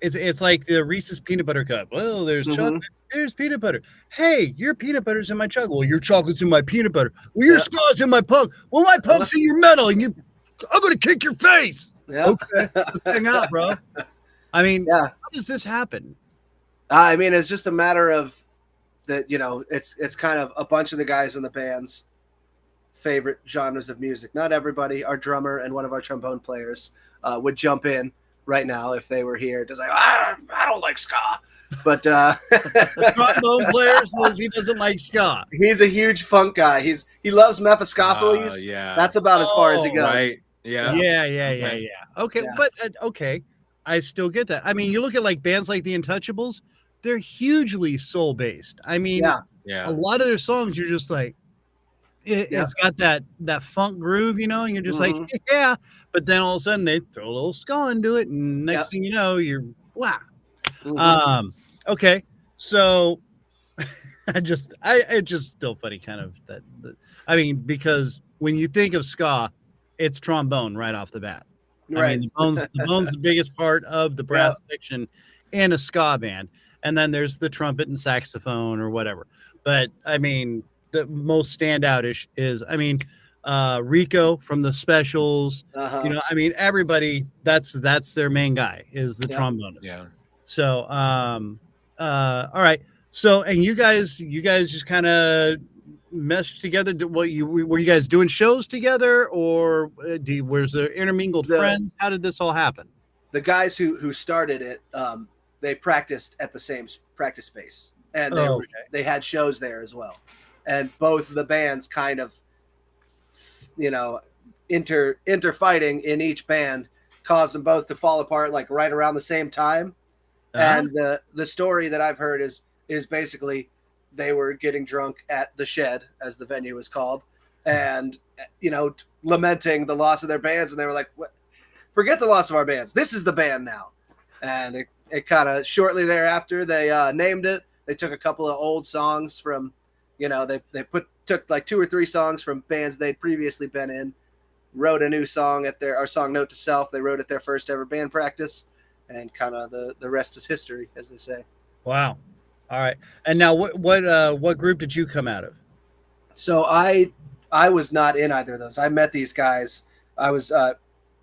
it's like the Reese's peanut butter cup. Well, there's chocolate, there's peanut butter. Hey, your peanut butter's in my chocolate. Well, your chocolate's in my peanut butter. Well, your ska's in my punk. Well, my punk's in your metal, and I'm gonna kick your face. Yeah. Okay, let's hang out, bro. I mean, how does this happen? I mean, it's just a matter of that. It's kind of a bunch of the guys in the band's favorite genres of music. Not everybody. Our drummer and one of our trombone players would jump in right now if they were here. Just like, I don't like ska. But the trombone player says he doesn't like ska. He's a huge funk guy. He loves Mephistopheles. Yeah. That's about as far as he goes. Right. Yeah. Yeah. Okay, but okay, I still get that. I mean, you look at like bands like the Untouchables, they're hugely soul based. I mean, a lot of their songs, you're just like, it's got that funk groove, and you're just like, yeah. But then all of a sudden they throw a little ska into it, and next thing you know, you're wow. Okay, so it's just still funny, kind of that. I mean, because when you think of ska, it's trombone right off the bat. Right. I mean, the bone's the biggest part of the brass section in a ska band, and then there's the trumpet and saxophone or whatever. But I mean, the most standout is Rico from the Specials. I mean, everybody that's their main guy is the trombonist. Yeah. So all right. So and you guys just kind of meshed together. Were you guys doing shows together, or was there intermingled friends? How did this all happen? The guys who started it, they practiced at the same practice space, and they had shows there as well. And both the bands kind of, interfighting in each band caused them both to fall apart like right around the same time. And the story that I've heard is basically they were getting drunk at the Shed, as the venue was called, and lamenting the loss of their bands, and they were like, "What? Forget the loss of our bands. This is the band now." And it kind of shortly thereafter they named it. They took a couple of old songs from. They took like 2 or 3 songs from bands they'd previously been in, wrote a new song at our song Note to Self. They wrote at their first ever band practice, and kind of the rest is history, as they say. Wow. All right. And now what group did you come out of? So I was not in either of those. I met these guys. I was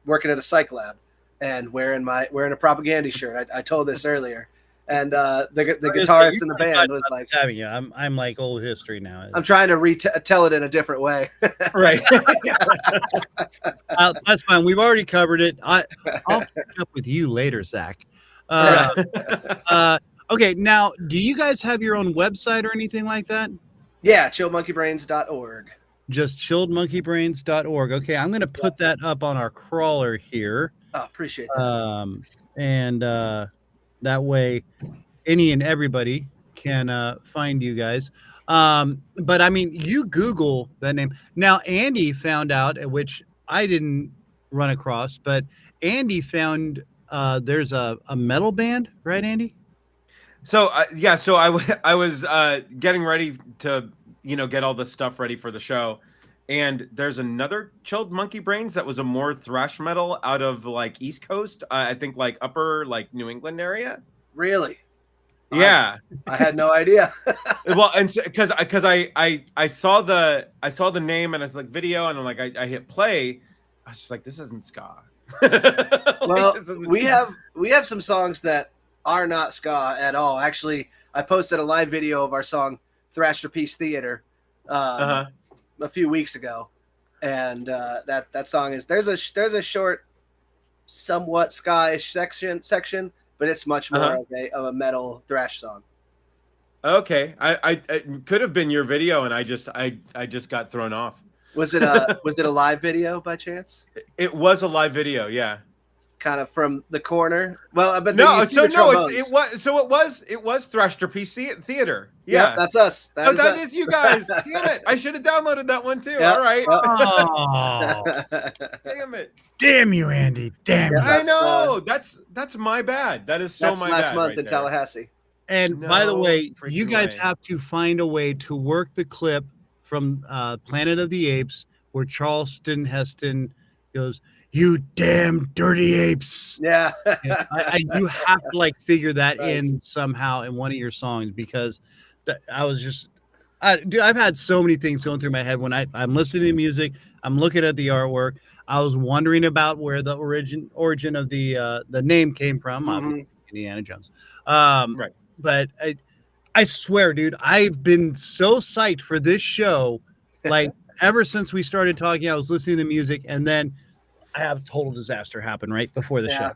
working at a psych lab and wearing a propaganda shirt. I told this earlier. And the guitarist in the band was like, having you. I'm like old history now. I'm trying to tell it in a different way. Right. That's fine. We've already covered it. I'll pick up with you later, Zach. Okay. Now, do you guys have your own website or anything like that? Yeah. chilledmonkeybrains.org. Just chilledmonkeybrains.org. Okay. I'm going to put that up on our crawler here. Oh, appreciate that. And that way any and everybody can find you guys. But I mean, you Google that name. Now, Andy found out, which I didn't run across, but Andy found there's a metal band, right, Andy? So, so I was getting ready to, get all this stuff ready for the show. And there's another Chilled Monkey Brains that was a more thrash metal out of like East Coast. I think like upper like New England area. Really? Yeah. I had no idea. Well, and because I saw the name and it's like video and I'm like I hit play. I was just like, this isn't ska. Well, we have some songs that are not ska at all. Actually, I posted a live video of our song Thrasherpiece Theater a few weeks ago, and that song is there's a short, somewhat ska-ish section, but it's much more of a metal thrash song. Okay, I it could have been your video, and I just got thrown off. Was it a live video by chance? It was a live video, yeah. Kind of from the corner. Well, but it was Thrasherpiece Theater. Yeah, yep, that's us. That is you guys. Damn it! I should have downloaded that one too. Yep. All right. Oh. Damn it! Damn you, Andy! Damn you! I know. That's my bad. That is so that's my last bad. month right in there. Tallahassee. And by the way, you guys have to find a way to work the clip from Planet of the Apes where Charleston Heston goes, "You damn dirty apes." Yeah. You have to like figure that Nice. in somehow in one of your songs, because I was just, dude, I've had so many things going through my head when I'm listening to music, I'm looking at the artwork. I was wondering about where the origin of the name came from, obviously, Indiana Jones. Right. But I swear, dude, I've been so psyched for this show, like ever since we started talking. I was listening to music, and then I have a total disaster happen right before the show.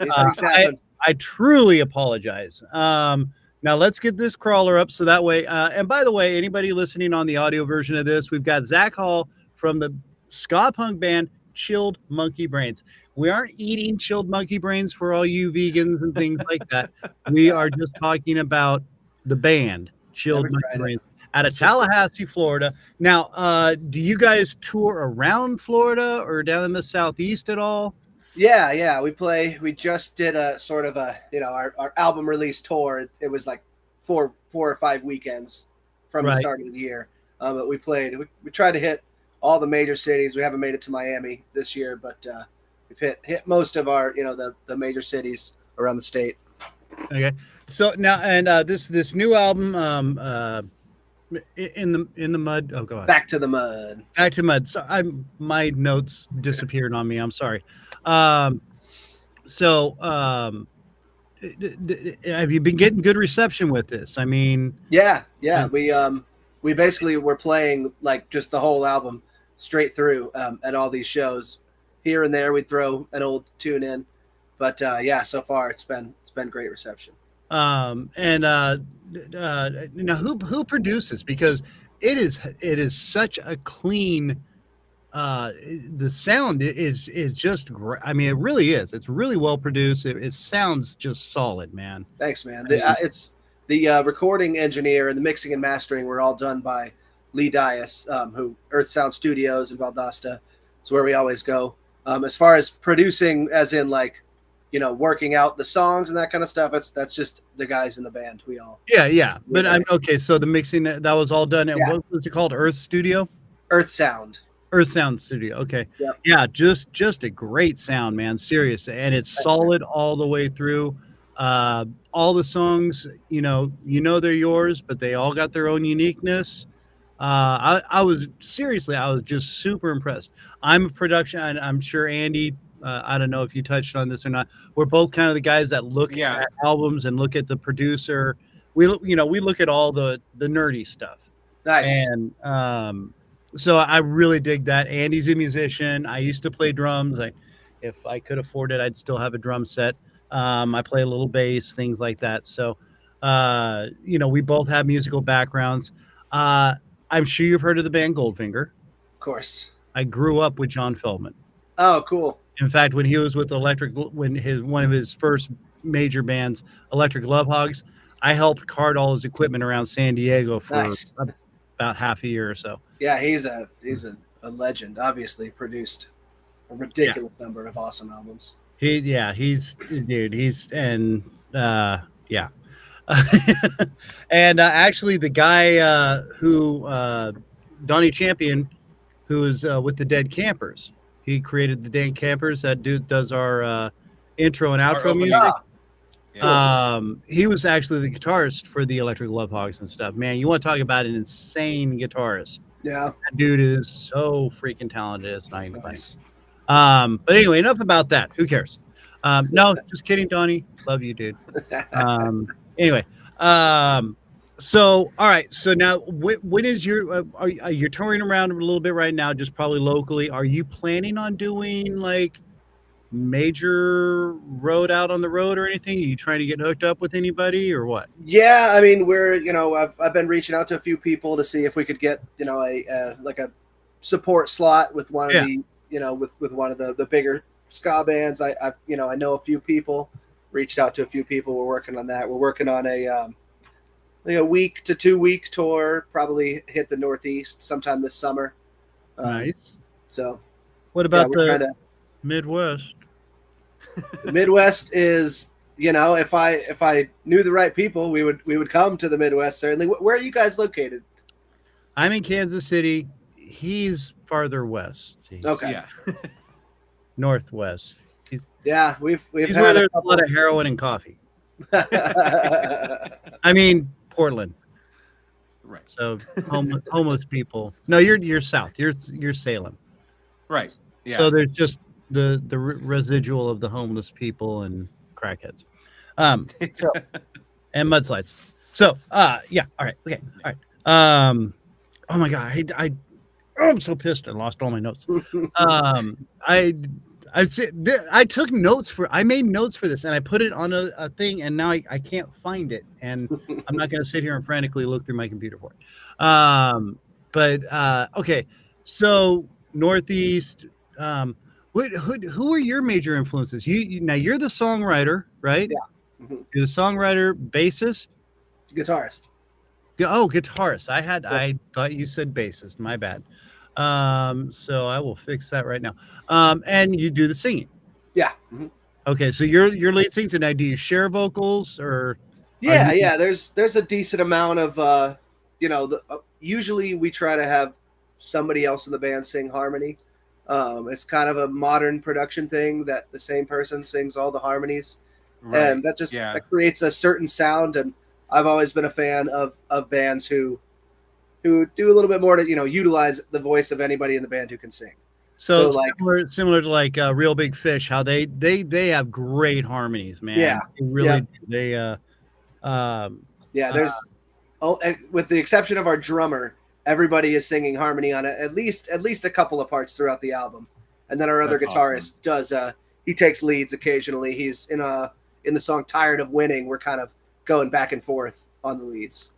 These things happen. I truly apologize. Now let's get this crawler up so that way. And by the way, anybody listening on the audio version of this, we've got Zac Hall from the ska punk band Chilled Monkey Brains. We aren't eating chilled monkey brains for all you vegans and things like that. We are just talking about the band Chilled Monkey Brains out of Tallahassee, Florida. Now, do you guys tour around Florida or down in the Southeast at all? Yeah, we just did a sort of a, our album release tour. It was like four or five weekends from the start of the year. But we tried to hit all the major cities. We haven't made it to Miami this year, but we've hit most of our, the major cities around the state. Okay. So now, and this new album, in the mud. Oh, go on. Back to the mud. Back to mud. So my notes disappeared on me. I'm sorry. Have you been getting good reception with this? I mean, yeah. We basically were playing like just the whole album straight through at all these shows. Here and there, we'd throw an old tune in, but so far it's been great reception. Now who produces? Because it is such a clean. The sound is just great. I mean, it really is. It's really well produced. It sounds just solid, man. Thanks, man. It's the recording engineer and the mixing and mastering were all done by Lee Dias, who Earth Sound Studios in Valdosta. It's where we always go. As far as producing, as in like, working out the songs and that kind of stuff, that's just the guys in the band. We all. Yeah. But I'm okay. So the mixing that was all done at what was it called? Earth Studio? Earth Sound Studio. Okay. Yep. Yeah, just a great sound, man. Serious. And it's solid all the way through. All the songs, they're yours, but they all got their own uniqueness. I was just super impressed. I'm a production, I'm sure Andy, I don't know if you touched on this or not. We're both kind of the guys that look at albums and look at the producer. We look at all the nerdy stuff. Nice. And so I really dig that. Andy's a musician. I used to play drums. If I could afford it, I'd still have a drum set. I play a little bass, things like that. So, we both have musical backgrounds. I'm sure you've heard of the band Goldfinger. Of course. I grew up with John Feldman. Oh, cool. In fact, when he was with one of his first major bands, Electric Love Hogs, I helped cart all his equipment around San Diego for about half a year or so. Yeah, he's a legend. Obviously, produced a ridiculous number of awesome albums. And actually, the guy who Donnie Champion, who is with the Dead Campers, he created the Dead Campers. That dude does our intro and outro music. Yeah. He was actually the guitarist for the Electric Love Hogs and stuff. Man, you want to talk about an insane guitarist? Yeah, that dude is so freaking talented. It's not even funny. But anyway, enough about that. Who cares? No, just kidding, Donnie. Love you, dude. Anyway, so all right. So now, when is your? You're touring around a little bit right now, just probably locally. Are you planning on doing like major road out on the road or anything? Are you trying to get hooked up with anybody or what? Yeah, I mean, I've been reaching out to a few people to see if we could get a support slot with one of the with one of the bigger ska bands. I know a few people. Reached out to a few people. We're working on that. We're working on a week to 2 week tour. Probably hit the Northeast sometime this summer. Nice. So, what about the Midwest? The Midwest is, if I knew the right people, we would come to the Midwest certainly. Where are you guys located? I'm in Kansas City. He's farther west. Okay. Yeah. Northwest. Yeah, we've He's had where a there's a couple. lot of heroin and coffee. I mean, Portland. Right. So homeless people. No, you're south. You're Salem. Right. Yeah. So there's just the residual of the homeless people and crackheads, so, and mudslides. So yeah. All right. Okay. All right. Oh my God. I'm so pissed. I lost all my notes. I took notes I made notes for this and I put it on a thing and now I can't find it and I'm not going to sit here and frantically look through my computer for it. But okay, so Northeast. Who are your major influences? Now you're the songwriter, right? Yeah. Mm-hmm. You're the songwriter, bassist, Guitarist. Oh, guitarist. I thought you said bassist. My bad. So I will fix that right now. And you do the singing. Yeah. Mm-hmm. Okay, so you're lead singing. So now, do you share vocals or? Yeah. There's a decent amount of usually we try to have somebody else in the band sing harmony. It's kind of a modern production thing that the same person sings all the harmonies, Right. and that creates a certain sound. And I've always been a fan of bands who do a little bit more to utilize the voice of anybody in the band who can sing. So like similar to like Real Big Fish, how they have great harmonies, man. Yeah, they really yeah. They there's with the exception of our drummer, everybody is singing harmony on at least a couple of parts throughout the album. And then our other guitarist does he takes leads occasionally. He's in the song Tired of Winning, we're kind of going back and forth on the leads.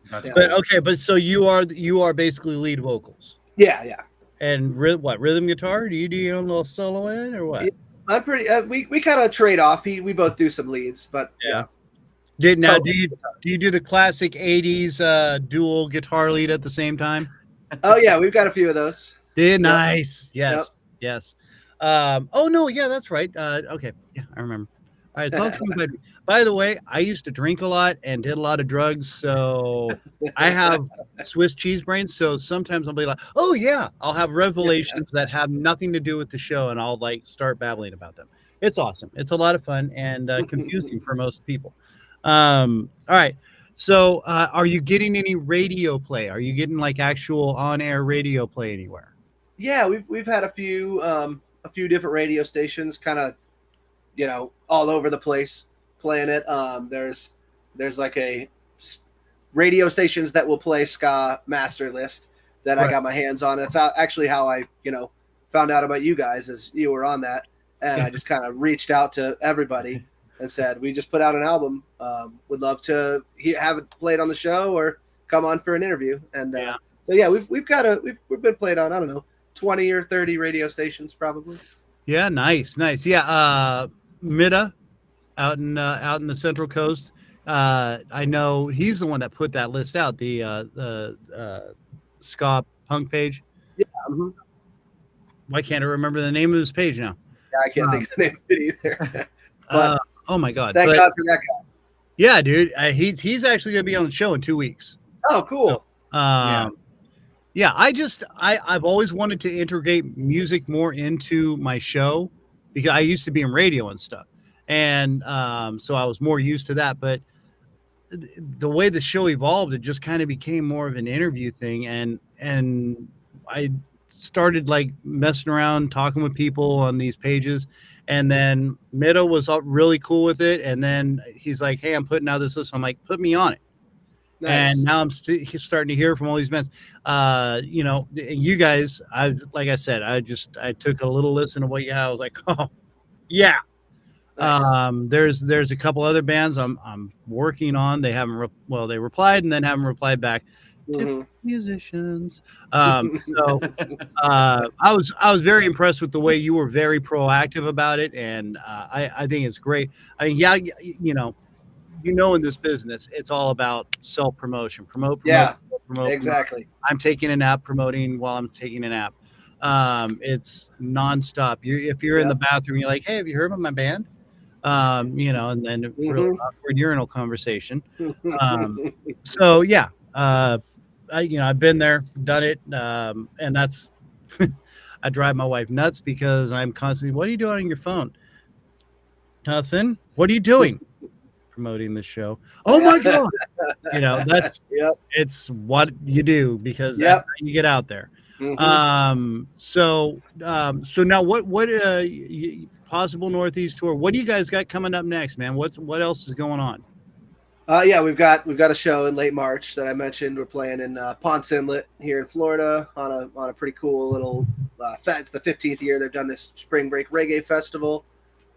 But so you are basically lead vocals. Yeah. And rhythm guitar? Do you do your own little solo in or what? I'm pretty. We kind of trade off. We both do some leads, but yeah. Do you do the classic '80s dual guitar lead at the same time? Oh yeah, we've got a few of those. Nice. Yes. Yes. Oh no, yeah, that's right. Okay, yeah, I remember. All right, it's all coming back. By the way, I used to drink a lot and did a lot of drugs, so I have Swiss cheese brains. So sometimes I'll be like, "Oh yeah," I'll have revelations that have nothing to do with the show, and I'll like start babbling about them. It's awesome. It's a lot of fun and confusing for most people. All right. So, are you getting any radio play? Are you getting like actual on-air radio play anywhere? Yeah, we've had a few different radio stations, kind of, all over the place playing it. There's like a radio stations that will play ska master list that I got my hands on. That's actually how I, found out about you guys, as you were on that, and I just kind of reached out to everybody and said, we just put out an album. Would love to have it played on the show or come on for an interview. And so yeah, we've been played on, I don't know, 20 or 30 radio stations probably. Yeah, nice. Yeah, Mida out in the Central Coast. I know he's the one that put that list out, the ska punk page. Yeah. Mm-hmm. Why can't I remember the name of his page now? Yeah, I can't think of the name of it either. But oh my God! Thank God for that guy. Yeah, dude, he's actually gonna be on the show in 2 weeks. Oh, cool. So, yeah. I've always wanted to integrate music more into my show because I used to be in radio and stuff, and so I was more used to that. But the way the show evolved, it just kind of became more of an interview thing, and I started like messing around, talking with people on these pages. And then Mida was really cool with it. And then he's like, hey, I'm putting out this list. I'm like, put me on it. Nice. And now I'm starting to hear from all these bands. You guys, like I said, I took a little listen to what you have. I was like, oh, yeah. Nice. There's a couple other bands I'm working on. They haven't, they replied and then haven't replied back. Mm-hmm. Musicians. So I was very impressed with the way you were very proactive about it, and I think it's great. I mean, in this business, it's all about self-promotion. Promote. Exactly. Promote. I'm taking a nap, promoting while I'm taking a nap. It's nonstop. If you're in the bathroom, you're like, hey, have you heard of my band? And then a real awkward urinal conversation. So yeah. I've been there, done it, and that's I drive my wife nuts because I'm constantly, what are you doing on your phone? Nothing. What are you doing? Promoting the show. Oh my God. That's Yep. it's what you do because Yep. that's how you get out there. Mhm. So now what possible Northeast tour? What do you guys got coming up next, man? What else is going on? Yeah, we've got a show in late March that I mentioned. We're playing in Ponce Inlet here in Florida on a pretty cool little it's the 15th year they've done this Spring Break Reggae Festival.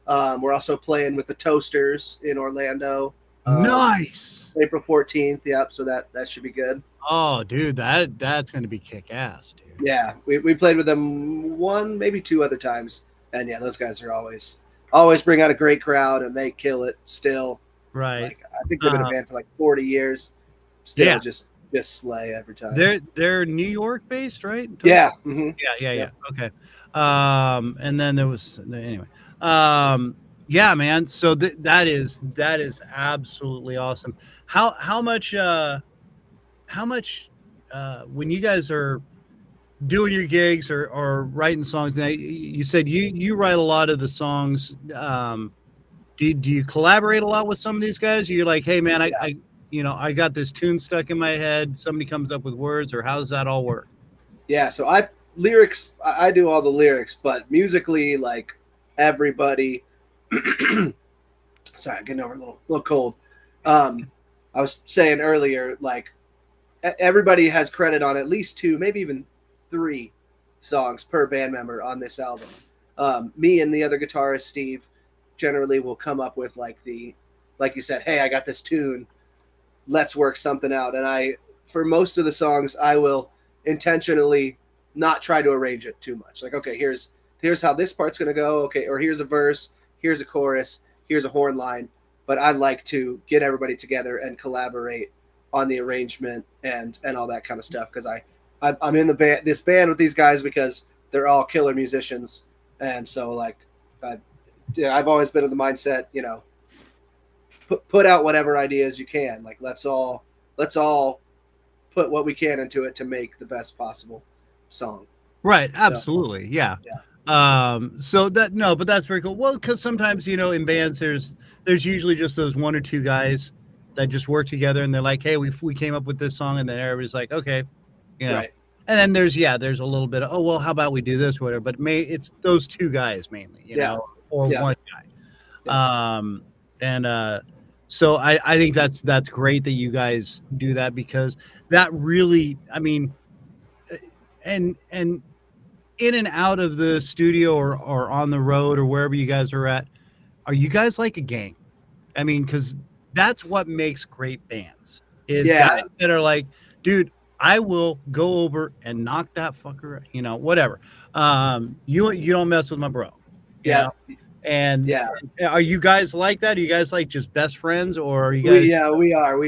We're also playing with the Toasters in Orlando. Nice. April 14th. Yep. So that should be good. Oh, dude, that's going to be kick ass, dude. Yeah, we played with them one, maybe two other times, and yeah, those guys are always bring out a great crowd, and they kill it still. Right. Like, I think they've been a band for like 40 years. Still just slay every time. They're New York based, right? Yeah. Mm-hmm. Yeah. Okay. And then there was anyway. Yeah, man. So that is absolutely awesome. How much when you guys are doing your gigs or writing songs, now you said you write a lot of the songs. Do you collaborate a lot with some of these guys? You're like, hey man, I got this tune stuck in my head. Somebody comes up with words, or how does that all work? Yeah, so I do all the lyrics, but musically, like everybody. Sorry, I'm getting over a little cold. I was saying earlier, like everybody has credit on at least 2, maybe even 3 songs per band member on this album. Me and the other guitarist, Steve, generally will come up with like you said, hey, I got this tune, let's work something out. And for most of the songs, I will intentionally not try to arrange it too much. Like, okay, here's how this part's going to go. Okay. Or here's a verse, here's a chorus, here's a horn line. But I like to get everybody together and collaborate on the arrangement and all that kind of stuff. Cause I'm in this band with these guys because they're all killer musicians. And so like, I've always been in the mindset, put out whatever ideas you can. Like, let's all put what we can into it to make the best possible song. Right. Absolutely. So, yeah. But that's very cool. Well, because sometimes, in bands, there's usually just those 1 or 2 guys that just work together and they're like, hey, we came up with this song, and then everybody's like, okay, Right. And then there's a little bit of, oh, well, how about we do this, whatever. But it's those 2 guys mainly, or 1 guy. Yeah. So I think that's great that you guys do that, because that really, I mean, and in and out of the studio or on the road or wherever you guys are at, are you guys like a gang? I mean, because that's what makes great bands, is guys that are like, dude, I will go over and knock that fucker, whatever. You don't mess with my bro. You know? And are you guys like that? Are you guys like just best friends, or are you guys? We are.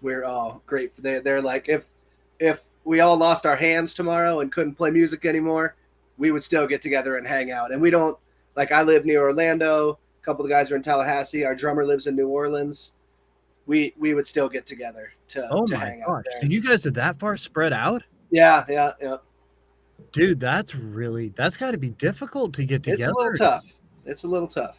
We're all great. They're like, if we all lost our hands tomorrow and couldn't play music anymore, we would still get together and hang out. And we don't, like, I live near Orlando. A couple of the guys are in Tallahassee. Our drummer lives in New Orleans. We would still get together to hang out there. So you guys are that far spread out? Yeah. Dude, that's got to be difficult to get together. It's a little tough.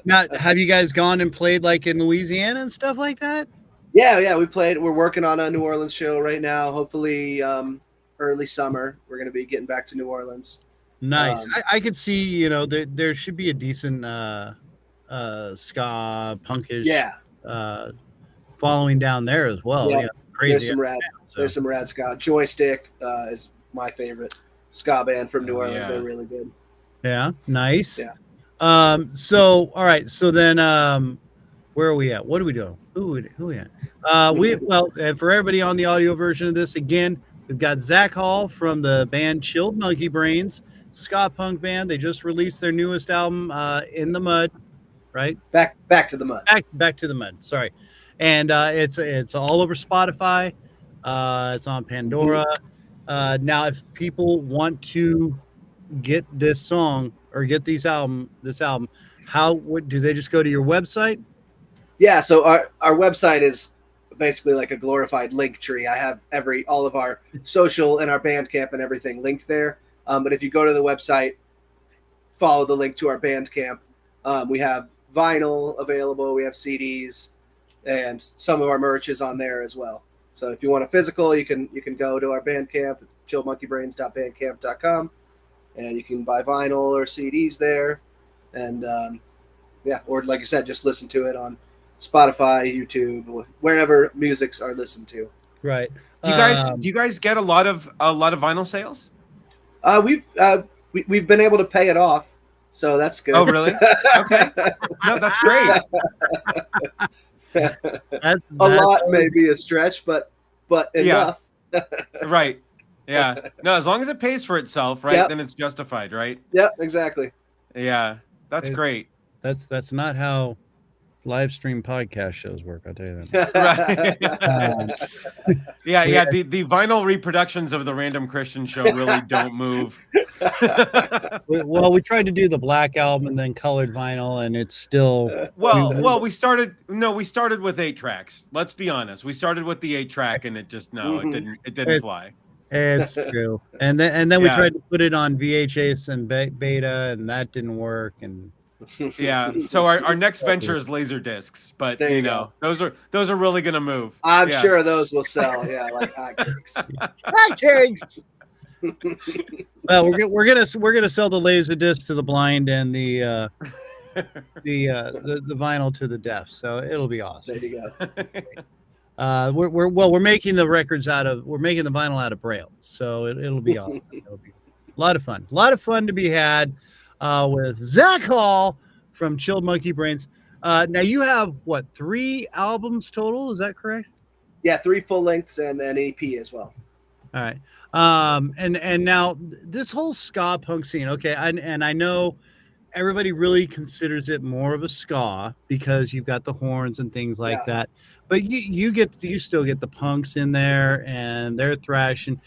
Now, have you guys gone and played like in Louisiana and stuff like that? Yeah, we played. We're working on a New Orleans show right now. Hopefully, early summer, we're going to be getting back to New Orleans. Nice. I could see, there should be a decent ska, punkish following down there as well. Yeah, crazy. There's some rad ska. Joystick is my favorite ska band from New Orleans. They're really good. Yeah, nice. Yeah. So all right. So then where are we at? What are we doing? Who are we at? And for everybody on the audio version of this, again, we've got Zac Hall from the band Chilled Monkey Brains, ska punk band. They just released their newest album, In the Mud, right? Back to the Mud. Back to the Mud. Sorry. And it's all over Spotify. It's on Pandora. Now, if people want to get this song or get this album, do they just go to your website? Yeah, so our website is basically like a glorified link tree. I have all of our social and our Bandcamp and everything linked there. But if you go to the website, follow the link to our Bandcamp, we have vinyl available, we have CDs, and some of our merch is on there as well. So if you want a physical, you can go to our Bandcamp, chillmonkeybrains.bandcamp.com, and you can buy vinyl or CDs there. And or like I said, just listen to it on Spotify, YouTube, wherever musics are listened to. Right. Do you guys get a lot of vinyl sales? We've been able to pay it off, so that's good. Oh, really? Okay. No, that's great. That's a lot may be a stretch, but enough. Yeah. Right. Yeah. No, as long as it pays for itself, right? Then it's justified, right? Yep, exactly. Yeah. That's great. That's not how live stream podcast shows work, I'll tell you that. Right. Yeah. The vinyl reproductions of the Random Christian Show really don't move. Well, we tried to do the black album and then colored vinyl, and it's still we started with 8 tracks. Let's be honest. We started with the 8-track, and it just it didn't fly. It's true. And then we tried to put it on VHS and beta, and that didn't work. And yeah, so our next venture is laser discs, but you know those are really gonna move. I'm sure those will sell. Yeah, like hotcakes. Hotcakes. Well, we're gonna sell the laser disc to the blind and the vinyl to the deaf, so it'll be awesome. There you go. We're making the vinyl out of Braille, so it'll be awesome. It'll be a lot of fun to be had with Zac Hall from Chilled Monkey Brains. Now you have 3 albums total? Is that correct? Yeah, 3 full lengths and an EP as well. All right. And now this whole ska punk scene. Okay, and I know everybody really considers it more of a ska because you've got the horns and things like that. But you still get the punks in there and they're thrashing.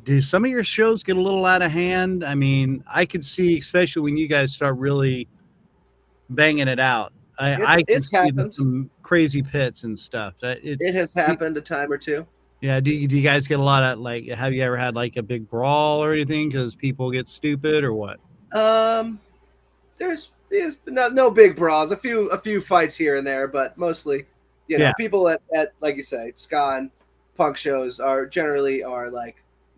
Do some of your shows get a little out of hand? I mean, I could see, especially when you guys start really banging it out. I can see some crazy pits and stuff. It has happened a time or two. Yeah. Do you guys get a lot of have you ever had like a big brawl or anything because people get stupid or what? There's no big brawls. A few fights here and there, but mostly, people at like you say, ska and punk shows are generally like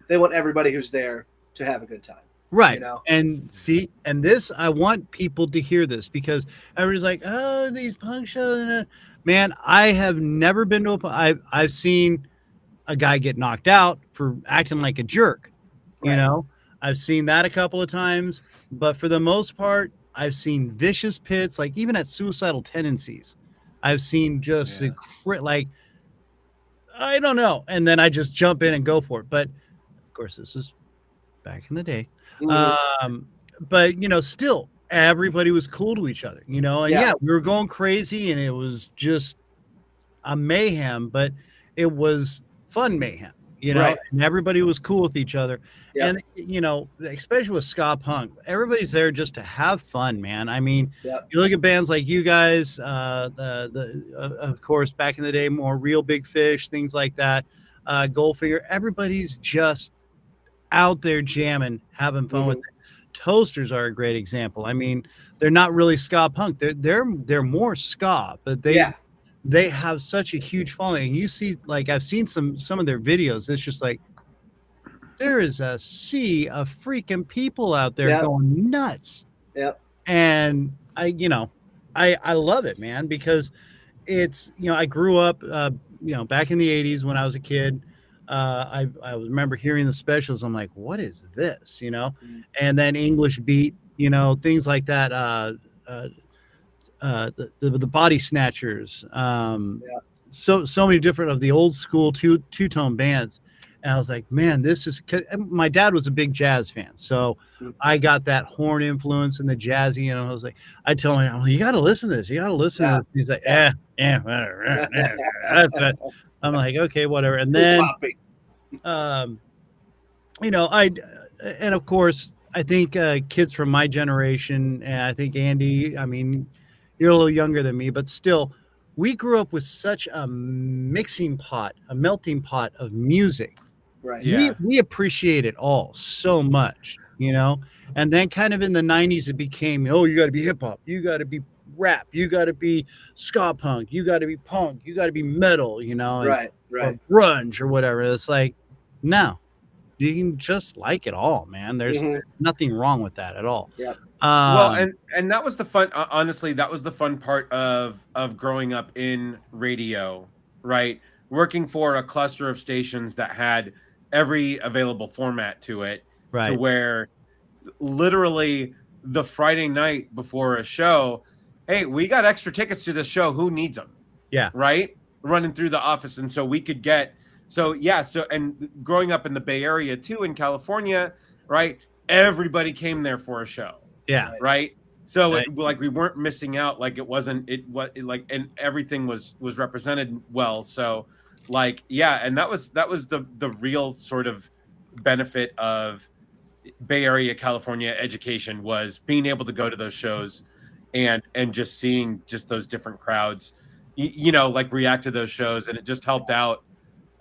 they want everybody who's there to have a good time. Right. And see, and this, I want people to hear this because everybody's like, oh, these punk shows. Man, I have never been to I've seen a guy get knocked out for acting like a jerk. Right. I've seen that a couple of times, but for the most part, I've seen vicious pits, like even at Suicidal Tendencies. I've seen just like, I don't know. And then I just jump in and go for it. But of course, this is back in the day. Mm-hmm. But still everybody was cool to each other, and we were going crazy and it was just a mayhem, but it was fun mayhem, right. And everybody was cool with each other. And especially with ska punk, everybody's there just to have fun, man. I mean, you look at bands like you guys, of course, back in the day, more Real Big Fish, things like that, Goldfinger, everybody's just out there jamming, having fun with it. Toasters are a great example. I mean, they're not really ska punk. They're more ska, but they have such a huge following. And you see, like I've seen some of their videos. It's just like there is a sea of freaking people out there going nuts. Yep. And I love it, man, because it's I grew up back in the 80s when I was a kid. I remember hearing the specials. I'm like, what is this? And then English Beat, things like that. The Body Snatchers. So many different of the old school two-tone bands. And I was like, man, this is. My dad was a big jazz fan, so I got that horn influence and the jazzy. And I was like, I told him, oh, you got to listen to this. You got to listen to this. He's like, whatever. I'm like, okay, whatever. And then, and of course, I think kids from my generation, and I think Andy, I mean, you're a little younger than me, but still, we grew up with such a mixing pot, a melting pot of music. Right. Yeah. We appreciate it all so much, you know. And then kind of in the 90s it became, oh, you got to be hip hop, you got to be rap, you got to be ska punk, you got to be punk, you got to be metal, you know, Right. or grunge or whatever. It's like, no, you can just like it all, man. There's nothing wrong with that at all. Yep. Well, and that was the fun. Honestly, that was the fun part of growing up in radio, right? Working for a cluster of stations that had every available format to it, Right. to where literally the Friday night before a show, hey, we got extra tickets to this show. Who needs them? Yeah. Right. Running through the office, and so we could get. So yeah. So and growing up in the Bay Area too, in California, right? Everybody came there for a show. Yeah. Right. So Right. like we weren't missing out. Like it wasn't. Like and everything was represented well. So like yeah, and that was the real sort of benefit of Bay Area California education, was being able to go to those shows and just seeing just those different crowds, you know, like react to those shows, and it just helped out.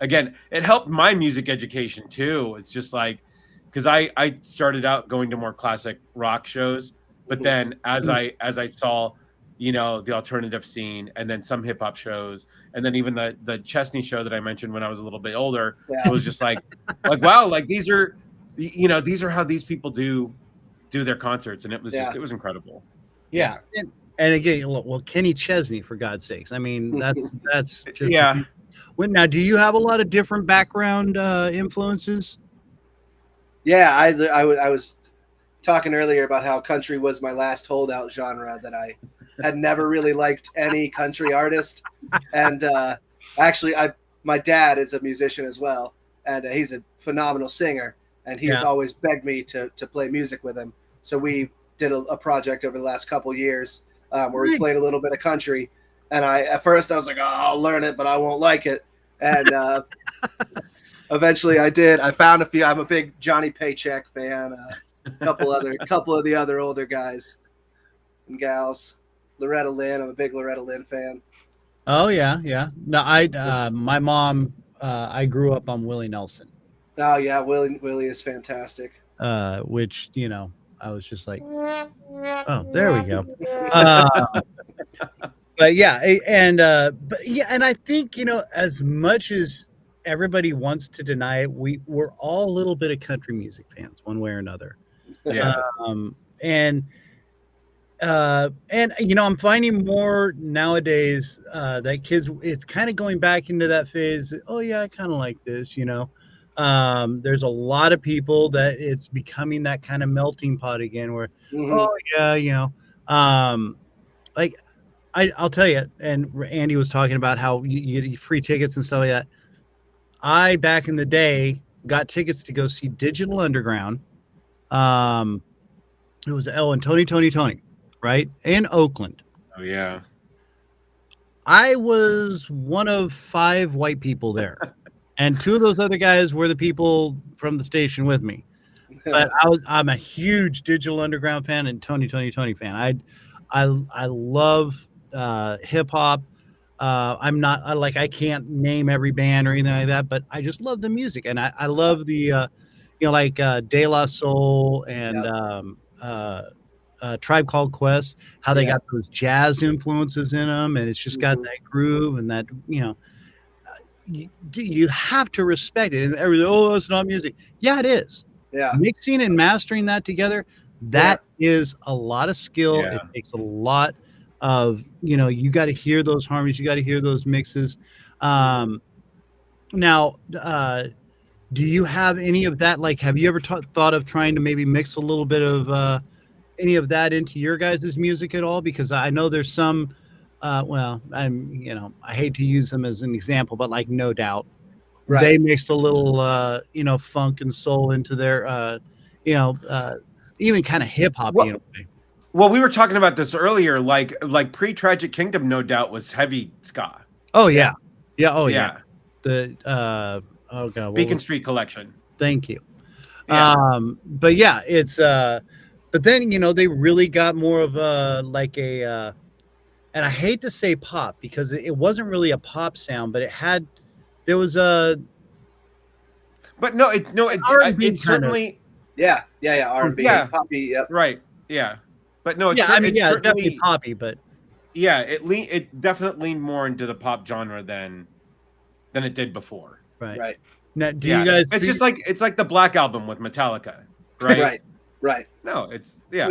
Again, it helped my music education too. It's just like, because I started out going to more classic rock shows, but then as I saw, you know, the alternative scene, and then some hip hop shows, and then even the Chesney show that I mentioned when I was a little bit older, it was just like wow, like these are, you know, these are how these people do their concerts, and it was just, it was incredible. Yeah. And again, well, Kenny Chesney, for God's sakes. I mean, that's just Yeah. Now, do you have a lot of different background influences? Yeah, I was talking earlier about how country was my last holdout genre, that I had never really liked any country artist. And actually, my dad is a musician as well, and he's a phenomenal singer, and he's always begged me to play music with him. So we did a project over the last couple years where we played a little bit of country. And at first I was like, oh, I'll learn it, but I won't like it. And eventually I did. I found a few. I'm a big Johnny Paycheck fan. A couple of the other older guys and gals. Loretta Lynn. I'm a big Loretta Lynn fan. Oh yeah, yeah. No, my mom. I grew up on Willie Nelson. Oh yeah, Willie is fantastic. Which, you know, I was just like, oh, there we go. But yeah, and I think, you know, as much as everybody wants to deny it, we're all a little bit of country music fans, one way or another. Yeah. And you know, I'm finding more nowadays that kids, it's kind of going back into that phase. Oh yeah, I kind of like this, you know. There's a lot of people that it's becoming that kind of melting pot again, where oh yeah, you know, like I'll tell you, and Andy was talking about how you get free tickets and stuff like that. I, back in the day, got tickets to go see Digital Underground. It was and Tony, right, in Oakland. Oh yeah. I was one of 5 white people there, and 2 of those other guys were the people from the station with me. But I'm a huge Digital Underground fan and Tony fan. I love hip hop. I'm not I can't name every band or anything like that, but I just love the music, and I love the you know, like De La Soul and Tribe Called Quest, how they got those jazz influences in them, and it's just got that groove and that, you know, you have to respect it. And everybody, oh, it's not music. Yeah, it is. Yeah. Mixing and mastering that together, that is a lot of skill. Yeah. It takes a lot of, you know, you got to hear those harmonies, you got to hear those mixes. Now, do you have any of that? Like, have you ever thought of trying to maybe mix a little bit of any of that into your guys' music at all? Because I know there's some, well, you know, I hate to use them as an example, but like No Doubt, they mixed a little, you know, funk and soul into their, you know, even kind of hip hop. Well, we were talking about this earlier, like pre-Tragic Kingdom, No Doubt was heavy ska. Oh yeah, yeah. Oh Yeah. The oh god, Beacon Street Collection. Thank you. Yeah. But yeah, it's but then, you know, they really got more of like a and I hate to say pop because it wasn't really a pop sound, but there was But no, R&B it's certainly Yeah, R&B, Yeah. poppy. Yep. right. Yeah, but no, it's yeah, I mean, it's yeah, certainly definitely poppy, but yeah. It definitely leaned more into the pop genre than it did before. Right. Now, do Yeah, you guys? it's just like the Black Album with Metallica, right? Right. No, it's yeah.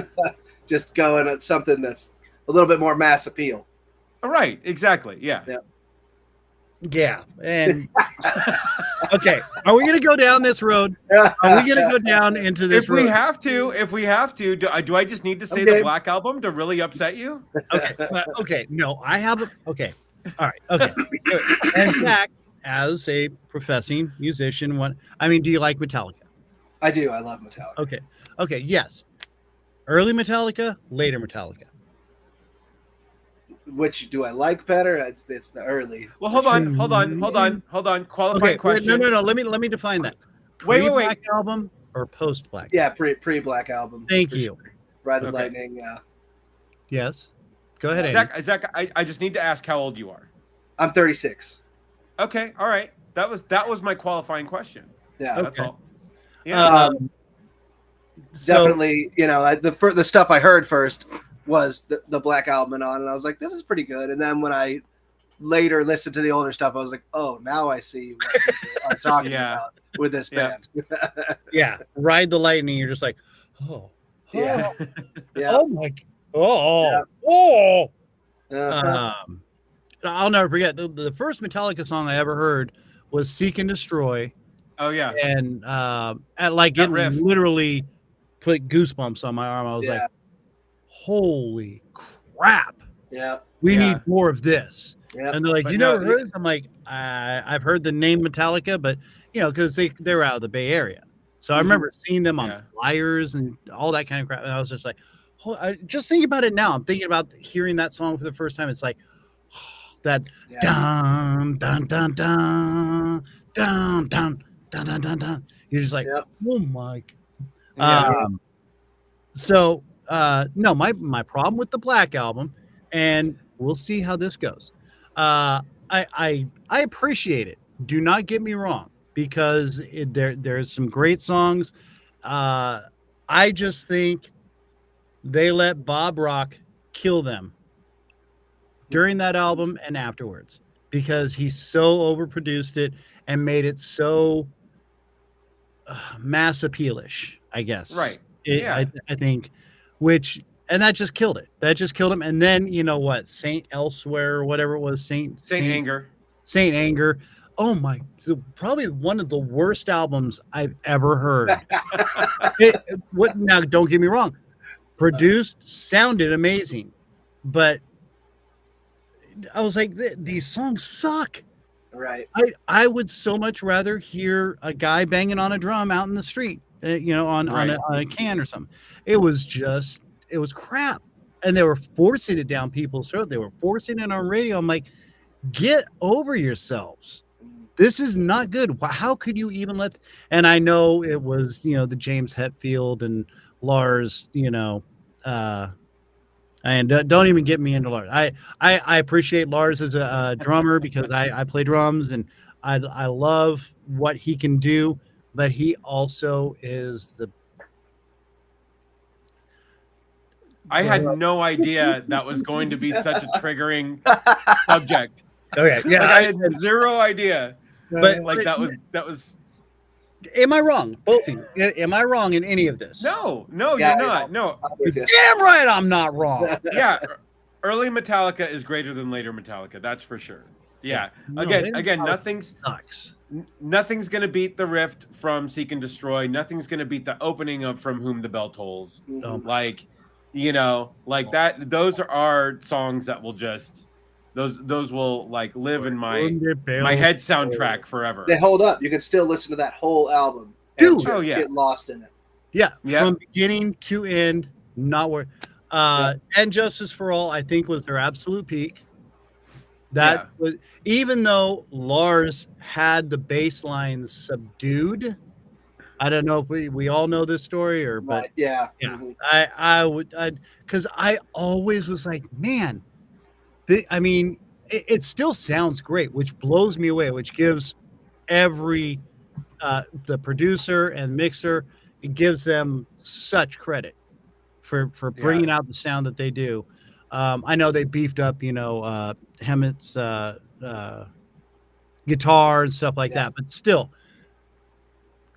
Just going at something that's a little bit more mass appeal. Right, exactly. Yeah. Yeah, and okay, are we gonna go down this road? Are we gonna go down into this If road? we have to, do I just need to say Okay. the Black Album to really upset you? Okay, no, I have okay, all right, okay. And Zach, as a professing musician, do you like Metallica? I do. I love Metallica. Okay, yes. Early Metallica, later Metallica. Which do I like better? It's the early. Well, hold on. Qualifying question. No. Let me define that. Wait. Black Album or post Black? Yeah, pre Black Album. Thank for you. Sure. Ride the Okay. Lightning. Yeah. Yes. Go ahead, Andy. Zach, I just need to ask how old you are. I'm 36. Okay, all right. That was my qualifying question. Yeah. That's Okay. all. Yeah. So- Definitely. The stuff I heard first was the Black Album and on, and I was like, this is pretty good. And then when I later listened to the older stuff, I was like, oh, now I see what people are talking Yeah. about with this Yeah. band. Yeah, Ride the Lightning. You're just like, Yeah. Yeah. oh my, Yeah. Uh-huh. I'll never forget the first Metallica song I ever heard was "Seek and Destroy," Oh yeah. and it That riff. literally put goosebumps on my arm. I was Yeah. like, "Holy crap! Yeah. We Yeah. need more of this." Yeah. And they're like, But "You no, never heard this?" I'm like, "I've heard the name Metallica, but because they're out of the Bay Area." So I remember seeing them on Yeah. flyers and all that kind of crap, and I was just like, just thinking about it now. I'm thinking about hearing that song for the first time. It's like that Yeah. dun dun dun dun dun dun dun dun dun dun. You're just like, Yep. oh my. Yeah. So no, my problem with the Black Album, and we'll see how this goes. I appreciate it. Do not get me wrong, because there's some great songs. I just think they let Bob Rock kill them during that album and afterwards, because he so overproduced it and made it so mass appealish, I guess. Right. I think, and that just killed it. That just killed him. And then Saint Elsewhere or whatever it was, Saint Anger. Saint Anger. Oh my! Probably one of the worst albums I've ever heard. Now, don't get me wrong. Produced, sounded amazing, but I was like, these songs suck. Right. I would so much rather hear a guy banging on a drum out in the street, on a can or something. It was crap, and they were forcing it down people's throat. They were forcing it on radio. I'm like, get over yourselves. This is not good. How could you even let? And I know it was the James Hetfield and Lars, and don't even get me into Lars. I appreciate Lars as a drummer because I play drums and I love what he can do, but he also is I had no idea that was going to be such a triggering subject. okay. Yeah, I had zero idea. but That was. Am I wrong? Both of you. Am I wrong in any of this? No, Yeah, you're not. No. I'm with you. Damn right, I'm not wrong. Yeah, early Metallica is greater than later Metallica. That's for sure. Yeah. No, Again, later nothing's gonna beat the riff from Seek and Destroy. Nothing's gonna beat the opening of From Whom the Bell Tolls. Like that. Those are songs that will just those will live in my head soundtrack forever. They hold up. You can still listen to that whole album. Dude. And just get lost in it. Yeah, Yeah. from beginning to end, not worth. And Justice for All, I think, was their absolute peak. That was, even though Lars had the bass lines subdued. I don't know if we all know this story but Yeah. yeah, Mhm. I would because I always was like, man, I mean, it still sounds great, which blows me away, which gives every the producer and mixer, it gives them such credit for bringing out the sound that they do. I know they beefed up, Hemmett's guitar and stuff like that, but still,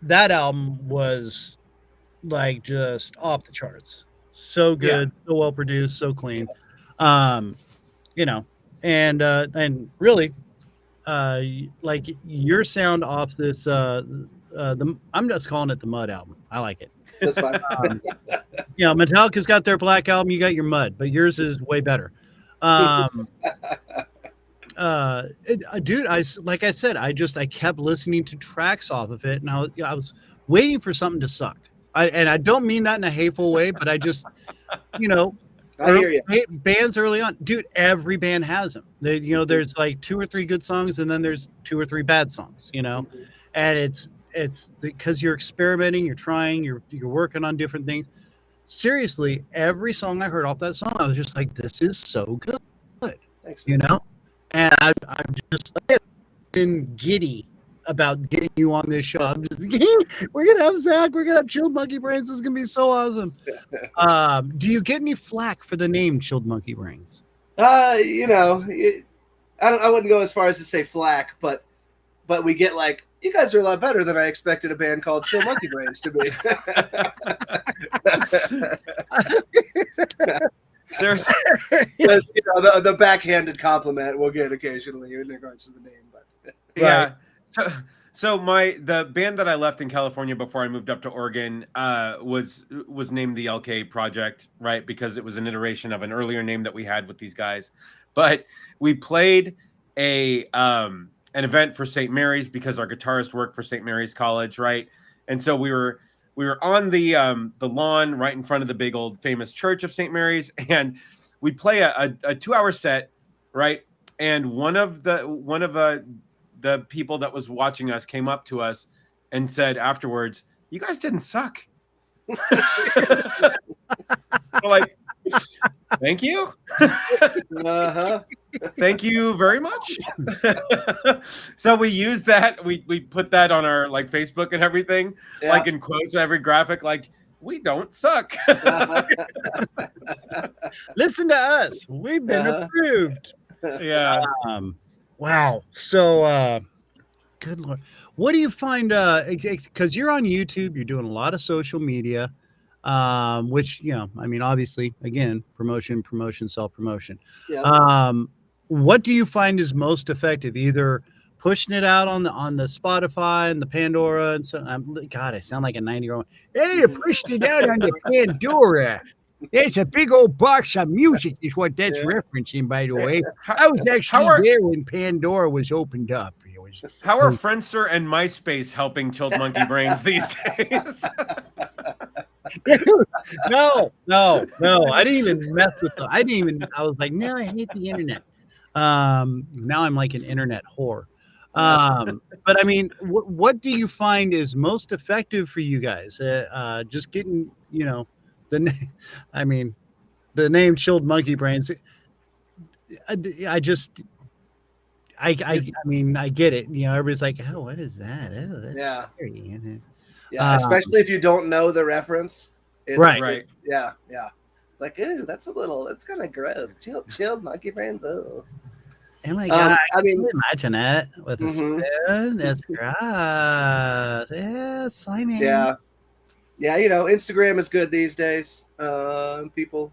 that album was like just off the charts. So good, so well produced, so clean. And really, like your sound off this I'm just calling it the Mud album. I like it. That's fine. Metallica's got their Black album, you got your Mud, but yours is way better. Dude, like I said, I kept listening to tracks off of it, and I was waiting for something to suck. I don't mean that in a hateful way, but I just, I hear you. Bands early on, dude, every band has them. There's like 2 or 3 good songs, and then there's 2 or 3 bad songs, and it's because you're experimenting, you're trying, you're working on different things. Seriously, every song I heard off that song, I was just like, this is so good. Thanks, man. And I'm just been giddy about getting you on this show. I'm just we're gonna have Zach, we're gonna have Chilled Monkey Brains. This is gonna be so awesome. Do you get any flack for the name Chilled Monkey Brains? I wouldn't go as far as to say flack, but we get like, you guys are a lot better than I expected a band called Chill Monkey Brains to be. There's the backhanded compliment we'll get occasionally in regards to the name, but yeah. So the band that I left in California before I moved up to Oregon was named the LK Project, right? Because it was an iteration of an earlier name that we had with these guys. But we played an event for St. Mary's because our guitarist worked for St. Mary's College, right? And so we were on the lawn right in front of the big old famous church of St. Mary's, and we play a 2-hour set, right? And one of the people that was watching us came up to us and said afterwards, "You guys didn't suck." We're like, thank you. Thank you very much. So we use that. We put that on our like Facebook and everything, like in quotes, every graphic, like, we don't suck. Listen to us. We've been approved. Yeah. Wow. So, good Lord. What do you find? Because you're on YouTube, you're doing a lot of social media, which, obviously, again, promotion, self-promotion. Yeah. What do you find is most effective? Either pushing it out on the Spotify and the Pandora and so. God, I sound like a 90-year-old. Hey, you pushed it out on the Pandora. It's a big old box of music, is what that's referencing, by the way. I was actually there when Pandora was opened up. How are Friendster and MySpace helping Chilled Monkey Brains these days? No. I didn't even mess with them. I was like, no, I hate the internet. Now I'm like an internet whore. But I mean, what do you find is most effective for you guys? Just getting, the name Chilled Monkey Brains. I get it. Everybody's like, oh, what is that? Oh, that's scary. Yeah, especially if you don't know the reference. Right. Yeah. Like, ooh, that's kind of gross. Chilled Monkey Brains. Oh. Oh my God! Imagine that with a spoon. That's gross. Yeah, slimy. Yeah. Instagram is good these days. People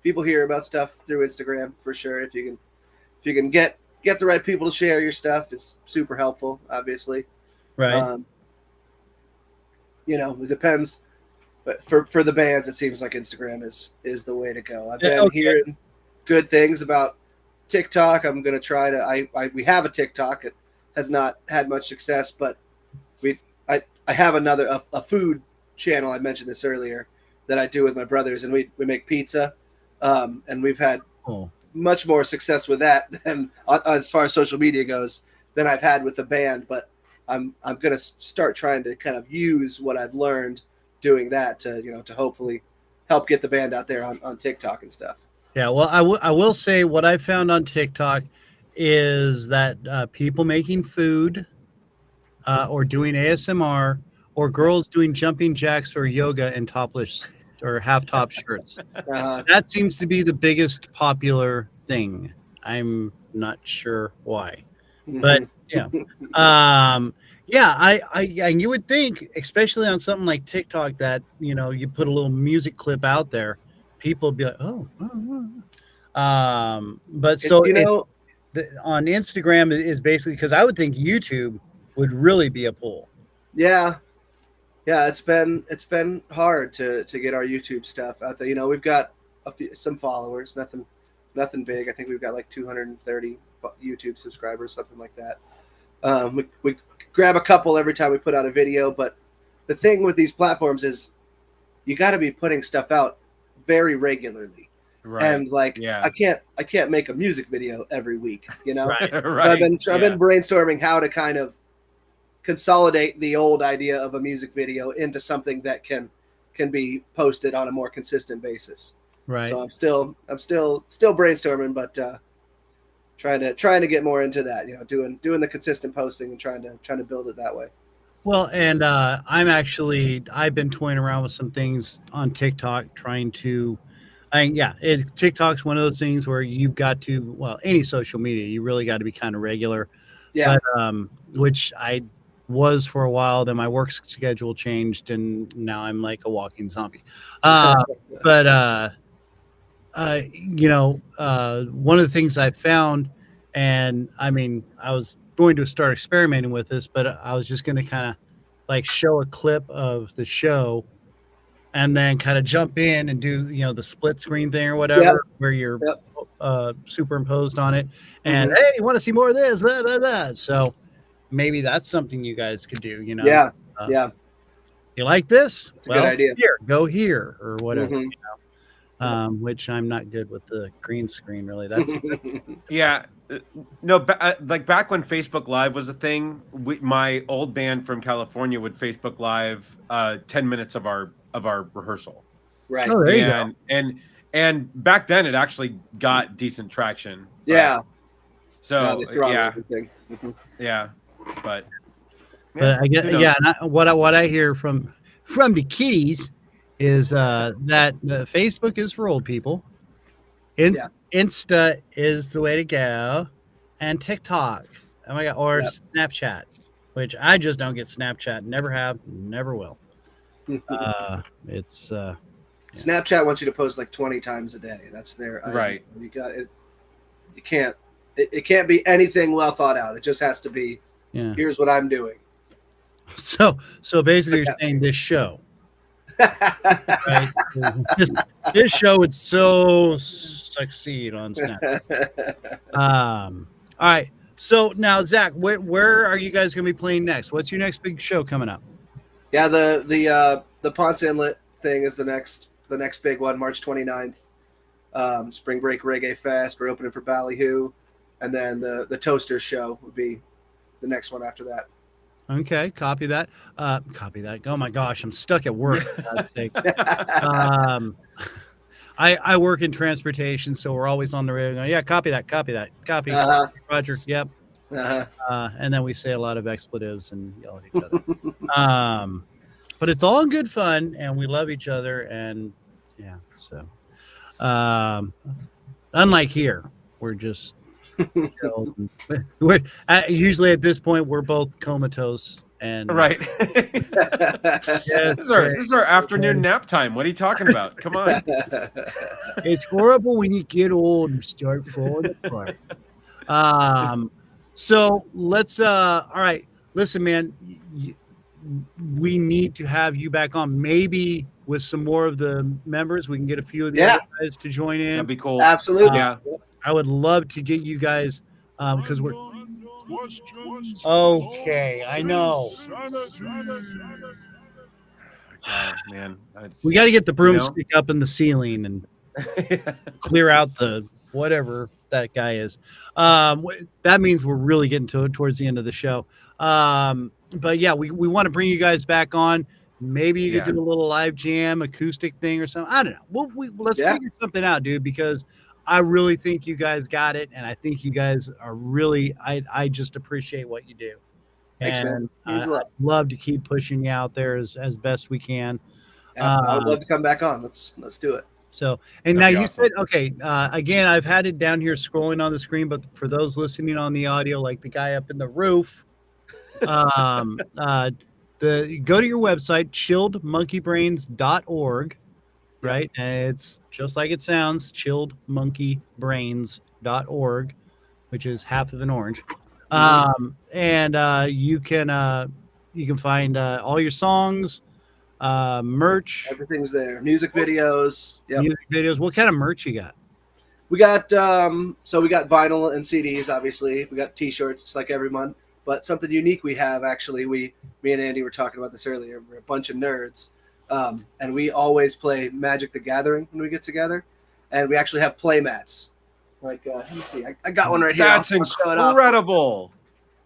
hear about stuff through Instagram for sure. If you can get the right people to share your stuff, it's super helpful. Obviously, right. It depends. But for the bands, it seems like Instagram is the way to go. I've been hearing good things about TikTok. I'm gonna try to. We have a TikTok. It has not had much success, but I have a food channel. I mentioned this earlier that I do with my brothers, and we make pizza, and we've had much more success with that than as far as social media goes than I've had with the band. But I'm gonna start trying to kind of use what I've learned doing that to hopefully help get the band out there on TikTok and stuff. Yeah, well, I will say what I found on TikTok is that people making food or doing ASMR or girls doing jumping jacks or yoga in topless or half top shirts. That seems to be the biggest popular thing. I'm not sure why, but yeah. Yeah, and you would think, especially on something like TikTok, that you put a little music clip out there, people would be like, oh. But so on Instagram is basically because I would think YouTube would really be a pull. Yeah, it's been hard to get our YouTube stuff out there. We've got some followers, nothing big. I think we've got like 230 YouTube subscribers, something like that. We grab a couple every time we put out a video, but the thing with these platforms is you got to be putting stuff out very regularly. Right. And I can't make a music video every week, Right. I've been brainstorming how to kind of consolidate the old idea of a music video into something that can be posted on a more consistent basis. Right. So I'm still brainstorming, but trying to get more into that, doing the consistent posting and trying to build it that way. Well, and I've been toying around with some things on TikTok, trying to. TikTok's one of those things where you've got to, any social media, you really got to be kind of regular. Yeah. But, which I was for a while. Then my work schedule changed, and now I'm like a walking zombie. But one of the things I found, and I mean, I was going to start experimenting with this, but I was just going to kind of like show a clip of the show and then kind of jump in and do, the split screen thing or whatever, where you're superimposed on it. And hey, you want to see more of this? Blah, blah, blah. So maybe that's something you guys could do, Yeah. You like this? That's a good idea. Go here or whatever, which I'm not good with the green screen, really. That's yeah. No, like back when Facebook Live was a thing, my old band from California would Facebook Live 10 minutes of our rehearsal. Right. Oh, there you go. And back then it actually got decent traction. Yeah. So yeah, but I guess what I hear from the kiddies is that Facebook is for old people. Insta is the way to go, and TikTok. Oh my god, or Snapchat, which I just don't get Snapchat. Never have, never will. It's Snapchat wants you to post like 20 times a day. That's their idea. Right. You got it. You can't. It can't be anything well thought out. It just has to be. Yeah. Here's what I'm doing. So basically, you're saying this show. Right? This show would so succeed on Snapchat. All right. So now, Zach, where are you guys going to be playing next? What's your next big show coming up? Yeah, the Ponce Inlet thing is the next big one, March 29th. Spring Break Reggae Fest. We're opening for Ballyhoo, and then the Toasters show would be the next one after that. Okay, copy that. Oh my gosh, I'm stuck at work. For God's sake. I work in transportation, so we're always on the radio going, yeah, copy that. Copy. Roger, yep. And then we say a lot of expletives and yell at each other. But it's all in good fun, and we love each other, and yeah, so unlike here, we're just we're usually at this point we're both comatose and right. This is our afternoon nap time. What are you talking about? Come on. It's horrible when you get old and start falling apart. So let's all right, listen, man, we need to have you back on, maybe with some more of the members. We can get a few of the other guys to join in. That'd be cool. Absolutely. Yeah. I would love to get you guys because we're okay. I know. Oh, man, We got to get the broomstick up in the ceiling and clear out the whatever that guy is. That means we're really getting towards the end of the show. But yeah, we want to bring you guys back on. Maybe you Yeah. could do a little live jam acoustic thing or something. I don't know. Let's figure something out, dude, because I really think you guys got it, and I think you guys are really. I just appreciate what you do. Thanks, man. Means a lot. I'd love to keep pushing you out there as best we can. Yeah, I would love to come back on. Let's do it. So, and That'd now be you awesome. said, okay, again, I've had it down here scrolling on the screen, but for those listening on the audio, like the guy up in the roof, go to your website, chilledmonkeybrains.org, right? And it's just like it sounds, chilledmonkeybrains.org, which is half of an orange. And you can find all your songs, merch, Everything's there. Music videos. Yep. music videos. What kind of merch you got? We got we got vinyl and CDs. Obviously, we got T-shirts like every month. But something unique we have actually. Me and Andy were talking about this earlier. We're a bunch of nerds, and we always play Magic the Gathering when we get together, and we actually have play mats. Like, let me see. I got one right here. That's I'll show it off. incredible.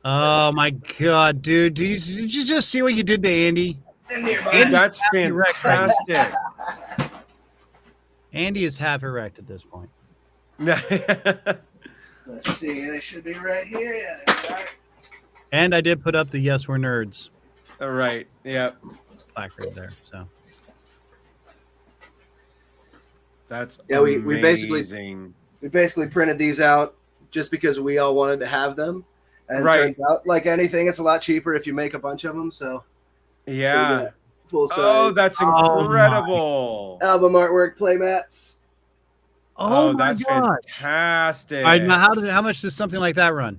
Oh my god, dude! Did you just see what you did to Andy? That's fantastic. Andy is half erect at this point. Let's see. They should be right here. Yeah. All right. And I did put up the Yes We're Nerds All right. Yeah. placard there. So That's we amazing. basically printed these out just because we all wanted to have them. And Right. it turns out, like anything, it's a lot cheaper if you make a bunch of them. So Yeah. full size. Oh, that's Oh, incredible. album artwork play mats. oh my that's god! fantastic. All right, now how much does something like that run?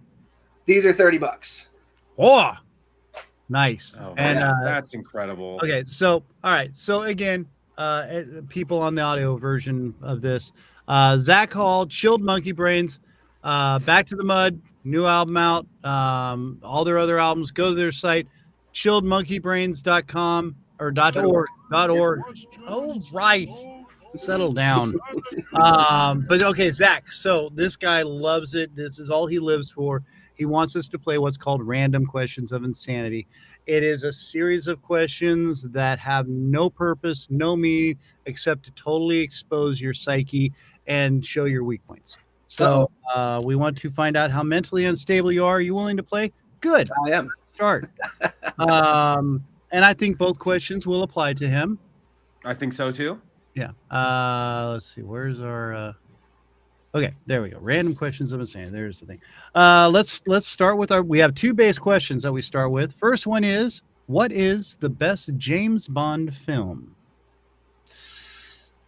These are $30. Oh, nice. Oh, And that's incredible. okay, so all right, so again, people on the audio version of this, Zac Hall, Chilled Monkey Brains, Back to the Mud, new album out. All their other albums, go to their site, chilledmonkeybrains.com or .org. Oh, right. Settle down. But okay, Zac. So this guy loves it. This is all he lives for. He wants us to play what's called Random Questions of Insanity. It is a series of questions that have no purpose, no meaning, except to totally expose your psyche and show your weak points. So we want to find out how mentally unstable you are. Are you willing to play? Good. I am. Start. And I think both questions will apply to him. I think so too. Yeah. Let's see. Where's our? Okay, there we go. Random questions of insanity. There's the thing. Let's start with our. We have two base questions that we start with. First one is, what is the best James Bond film?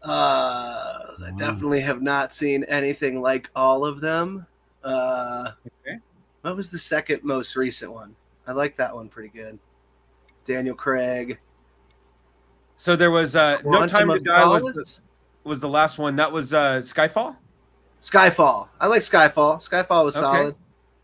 I definitely have not seen anything like all of them. Okay. What was the second most recent one? I like that one pretty good. Daniel Craig. So there was No Quantum Time to of Die Solace? was the last one. That was Skyfall. Skyfall. I like Skyfall. Skyfall was Okay. solid.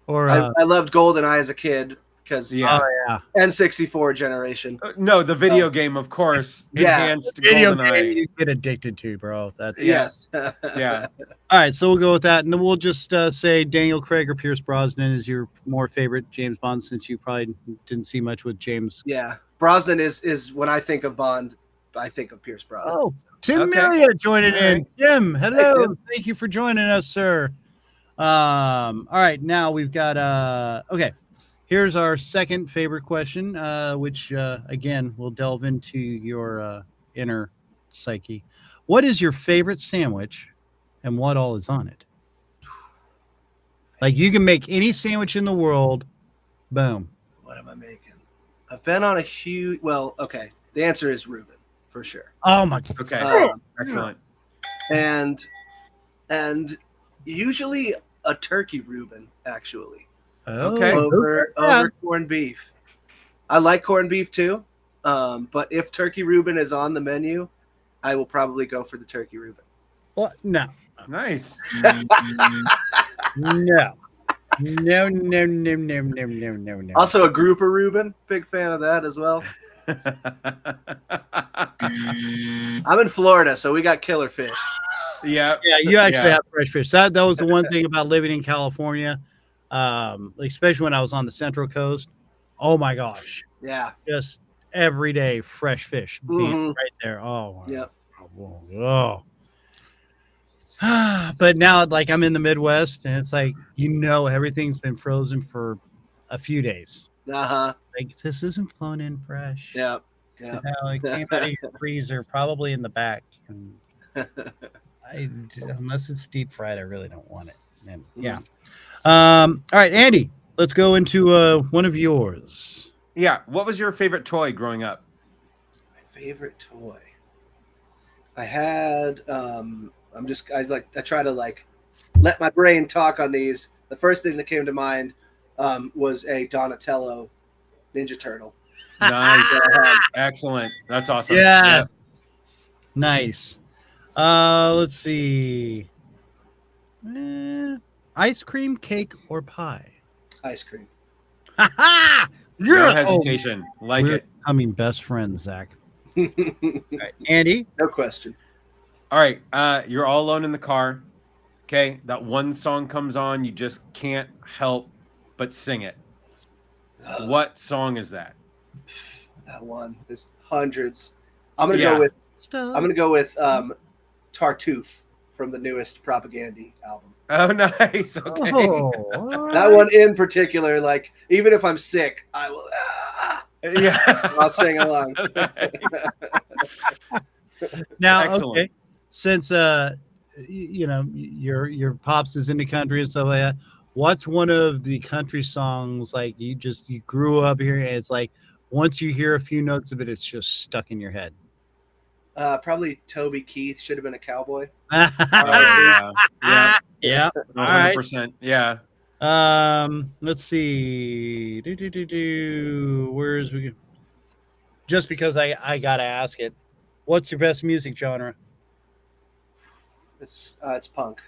Or I loved GoldenEye as a kid because Yeah. yeah, N64 generation. No, the video game, of course. Yeah. Enhanced video game GoldenEye. you get addicted to, bro. That's Yes. Yeah. All right, so we'll go with that, and then we'll just say Daniel Craig or Pierce Brosnan is your more favorite James Bond, since you probably didn't see much with James. Yeah. Brosnan is when I think of Bond, I think of Pierce Brosnan. Oh, Tim Okay. Melia joining All in. right. Tim, hello. Hey, Tim. Thank you for joining us, sir. All right, now we've got okay. Here's our second favorite question, which again will delve into your inner psyche. What is your favorite sandwich, and what all is on it? Like, you can make any sandwich in the world. Boom. What am I making? I've been on a huge. Well, okay. The answer is Reuben for sure. Oh my. Okay. Um, Excellent. and usually a turkey Reuben actually Okay. over corned beef. I like corned beef too, but if turkey Reuben is on the menu, I will probably go for the turkey Reuben. What? No. Nice. No. No. Also a grouper Reuben, big fan of that as well. I'm in Florida, so we got killer fish. Yeah. Yeah, you actually Yeah. have fresh fish. That was the one thing about living in California, especially when I was on the Central Coast. Oh my gosh, Yeah, just every day fresh fish being Mhm. right there. Oh, Yep. oh. But now, like, I'm in the Midwest, and it's like, everything's been frozen for a few days. Uh-huh. Like, this isn't flown in fresh. Yep. Yep. No, it came out of your freezer, probably in the back. And unless it's deep fried, I really don't want it. And yeah. All right, Andy, let's go into one of yours. Yeah. What was your favorite toy growing up? My favorite toy. I had I try to like let my brain talk on these. The first thing that came to mind was a Donatello Ninja Turtle. Nice. Excellent. That's awesome. Yes. Yep. Nice. Let's see. Ice cream, cake, or pie? Ice cream. No hesitation. Like it. I mean, best friends, Zach. All right, Andy? No question. All right. You're all alone in the car. Okay. That one song comes on. You just can't help but sing it. What song is that? That one. There's hundreds. I'm gonna go with Tartuffe from the newest Propagandy album. Oh, nice. Okay. Oh, that one in particular, like, even if I'm sick, I will. Yeah. I'll sing along. Now, Excellent. okay, since your pops is into country and stuff like that, what's one of the country songs like you grew up here and it's like once you hear a few notes of it, it's just stuck in your head? Probably Toby Keith, Should Have Been a Cowboy. Oh, yeah. Yeah. Yeah. 100%. Yeah. Let's see. Where's we? Just because I gotta ask it. What's your best music genre? It's punk.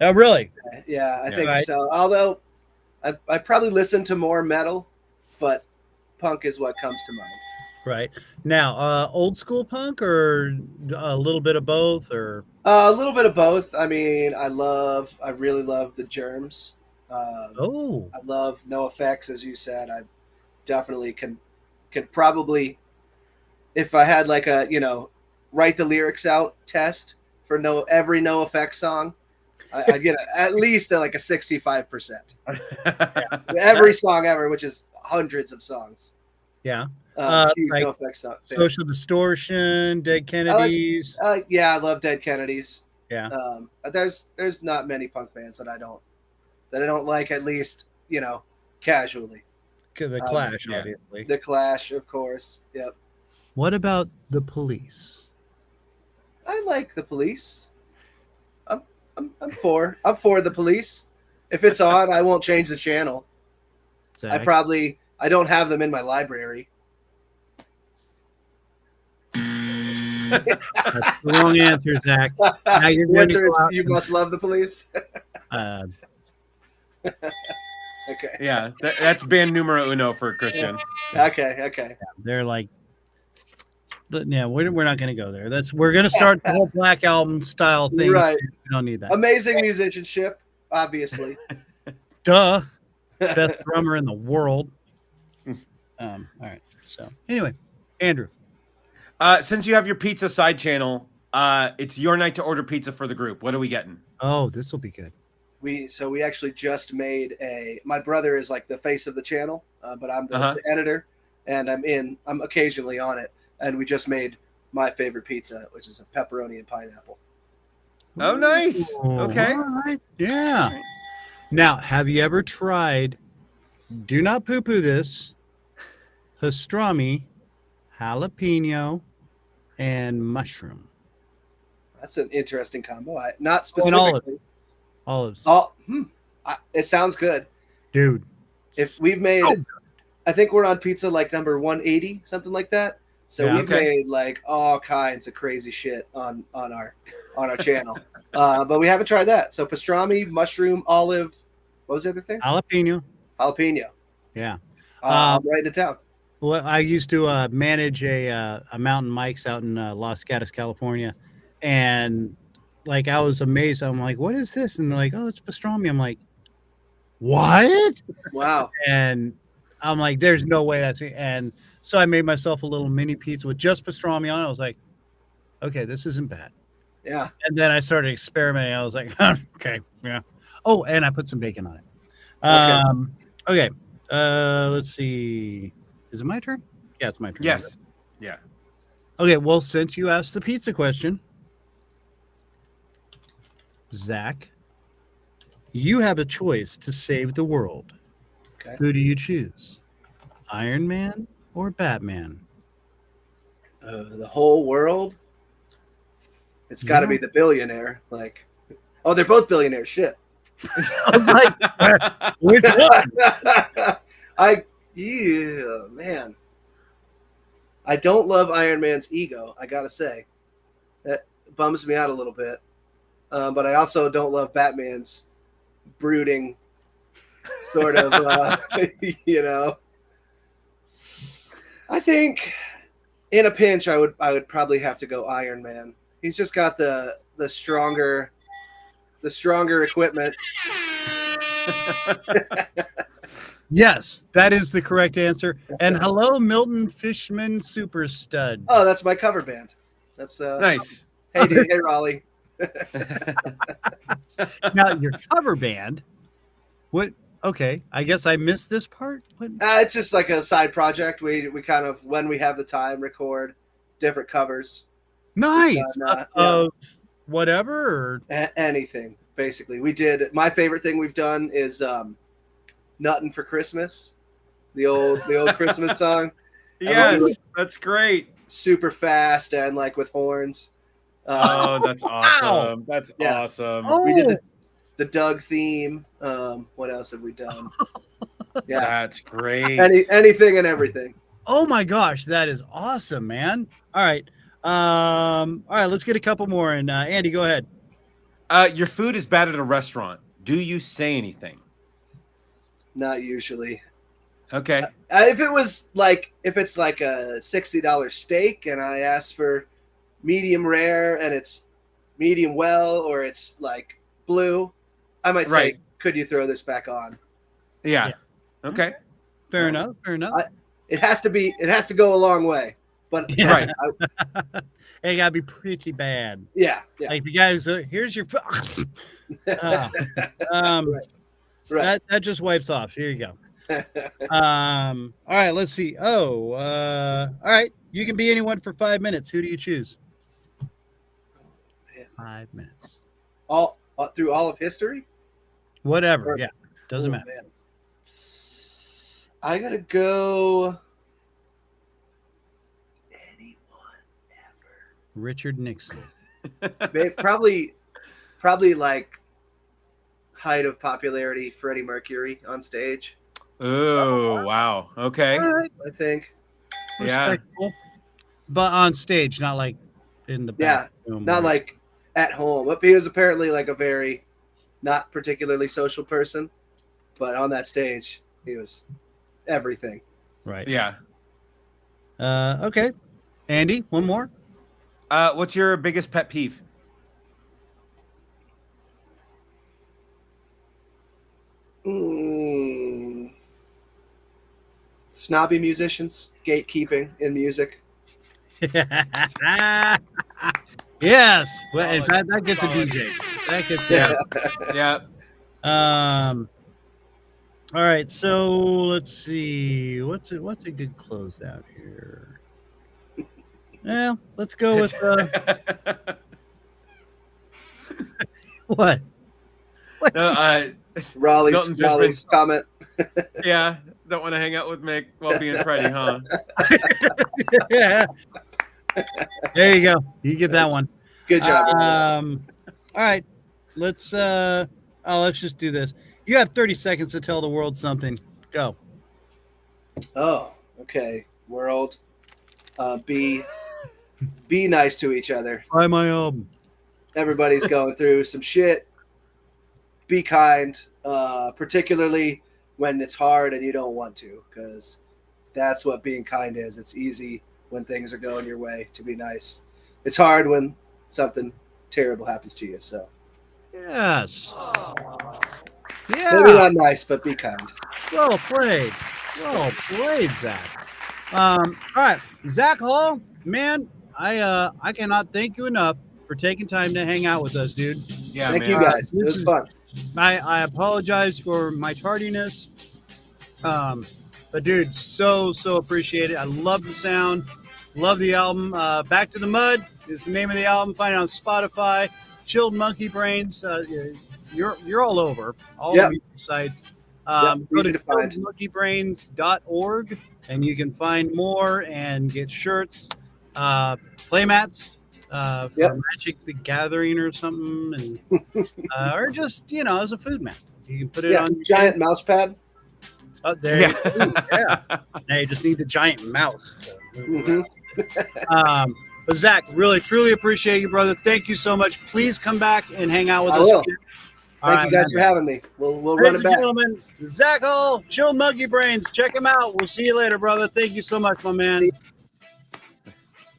Oh, really? Yeah, I think Right. so. Although I probably listen to more metal, but punk is what comes to mind. Right. Now, old school punk or a little bit of both, or A little bit of both. I mean, I really love the Germs. I love NOFX, as you said. I definitely can probably, if I had like a write the lyrics out test for every NOFX song, I'd get at least like a 65%. Every song ever, which is hundreds of songs. yeah. Huge Like NOFX song. Social Distortion, Dead Kennedys. Yeah, I love Dead Kennedys. Yeah. There's not many punk bands that I don't like, at least casually. The Clash, yeah. obviously. The Clash, of course. Yep. What about the Police? I like the Police. I'm for the Police. If it's on, I won't change the channel. Zach? I don't have them in my library. That's the wrong answer, Zach. Now you're The going to answer is go out you must love the Police. and, Okay. Yeah. That's band numero uno for Christian. Okay. they're like, but yeah, we're not going to go there. We're going to start the whole Black Album style thing. Right. We don't need that. Amazing musicianship, obviously. Duh. Best drummer in the world. All right. So anyway, Andrew. Since you have your pizza side channel, it's your night to order pizza for the group. What are we getting? Oh, this will be good. We actually just made my brother is like the face of the channel, but I'm the editor, and I'm occasionally on it, and we just made my favorite pizza, which is a pepperoni and pineapple. Oh, nice. Ooh, Okay. all right. Yeah. Now, have you ever tried, do not poo-poo this, pastrami, jalapeno, and mushroom? That's an interesting combo. Not specifically. Olives. It sounds good. Dude. If we've made, I think we're on pizza like number 180, something like that. So Yeah. we've made like all kinds of crazy shit on our channel, but we haven't tried that. So pastrami, mushroom, olive. What was the other thing? Jalapeno. Yeah. I'm writing it down. Well, I used to manage a Mountain Mike's out in Los Gatos, California, and like I was amazed. I'm like, "What is this?" And they're like, "Oh, it's pastrami." I'm like, "What?" Wow. And I'm like, "There's no way that's." And So I made myself a little mini pizza with just pastrami on it. I was like, okay, this isn't bad. Yeah. And then I started experimenting. I was like, okay, yeah. Oh, and I put some bacon on it. Okay. Let's see. Is it my turn? Yeah, it's my turn. Yes. Yeah. Okay, well, since you asked the pizza question, Zach, you have a choice to save the world. Okay. Who do you choose? Iron Man or Batman? The whole world? It's got to be the billionaire. Like, oh, they're both billionaires. Shit. I was like, which one? Yeah, man. I don't love Iron Man's ego, I gotta say. That bums me out a little bit. But I also don't love Batman's brooding sort of, you know. I think in a pinch, I would probably have to go Iron Man. He's just got the stronger equipment. Yes, that is the correct answer. And hello, Milton Fishman Super Stud. Oh, that's my cover band. That's Nice. Hey, dude, hey, Raleigh. Now your cover band. What? Okay, I guess I missed this part. What? It's just like a side project. We kind of, when we have the time, record different covers. Nice. Yeah. Whatever. Or... anything, basically. We did. My favorite thing we've done is "Nuttin' for Christmas," the old Christmas song. Yes, that's great. Super fast and like with horns. Oh, that's awesome. That's awesome. Oh. We did the Doug theme. What else have we done? Yeah, That's great. anything and everything. Oh my gosh, that is awesome, man. All right. All right, let's get a couple more. And Andy, go ahead. Your food is bad at a restaurant. Do you say anything? Not usually. Okay. If it's like a $60 steak and I ask for medium rare and it's medium well or it's like blue, I might say, could you throw this back on? Yeah. Okay. Fair enough. It has to go a long way. But Right. It gotta be pretty bad. Yeah. Like the guy who's here's your Right. That just wipes off. Here you go. All right, let's see. All right. You can be anyone for 5 minutes. Who do you choose? 5 minutes. All through all of history? Whatever. Yeah. Doesn't matter. Man. I gotta go anyone ever. Richard Nixon. Probably like height of popularity, Freddie Mercury on stage. Oh, wow. Okay. I think. Yeah. Respectable. But on stage, not like in the bathroom. Not like at home. But he was apparently like a very not particularly social person, but on that stage, he was everything. Right. Yeah. Okay. Andy, one more. What's your biggest pet peeve? Snobby musicians, gatekeeping in music. Yes. Well, in fact, that gets a DJ. That gets Yeah. All right. So let's see. What's a good closeout here? Yeah. Let's go with what? No, Raleigh's comment. Yeah. Don't want to hang out with Mick while being Freddie, huh? Yeah. There you go. You get that one. Good job. All right. Let's just do this. You have 30 seconds to tell the world something. Go. Oh, okay. World. Be nice to each other. Buy my album. Everybody's going through some shit. Be kind, particularly when it's hard and you don't want to, because that's what being kind is. It's easy when things are going your way to be nice. It's hard when something terrible happens to you. So Yes. Yeah. maybe not nice, but be kind. Well played. Well played, Zach. All right, Zac Hall, man, I cannot thank you enough for taking time to hang out with us, dude. Yeah, Thank man. you guys. It was fun. I apologize for my tardiness. But dude, so appreciate it. I love the sound, love the album. Back to the Mud is the name of the album. Find it on Spotify. Chilled Monkey Brains. You're all over all the music sites. Go to chilledmonkeybrains.org and you can find more and get shirts, playmats for Magic the Gathering or something, and or just as a food mat. You can put it on your giant mouse pad. Oh, there you go. Yeah. Now you just need the giant mouse to move around. But Zac, really, truly appreciate you, brother. Thank you so much. Please come back and hang out with us again. Thank you guys for having me. We'll run it back. Gentlemen, Zac Hall, Chill Monkey Brains. Check him out. We'll see you later, brother. Thank you so much, my man.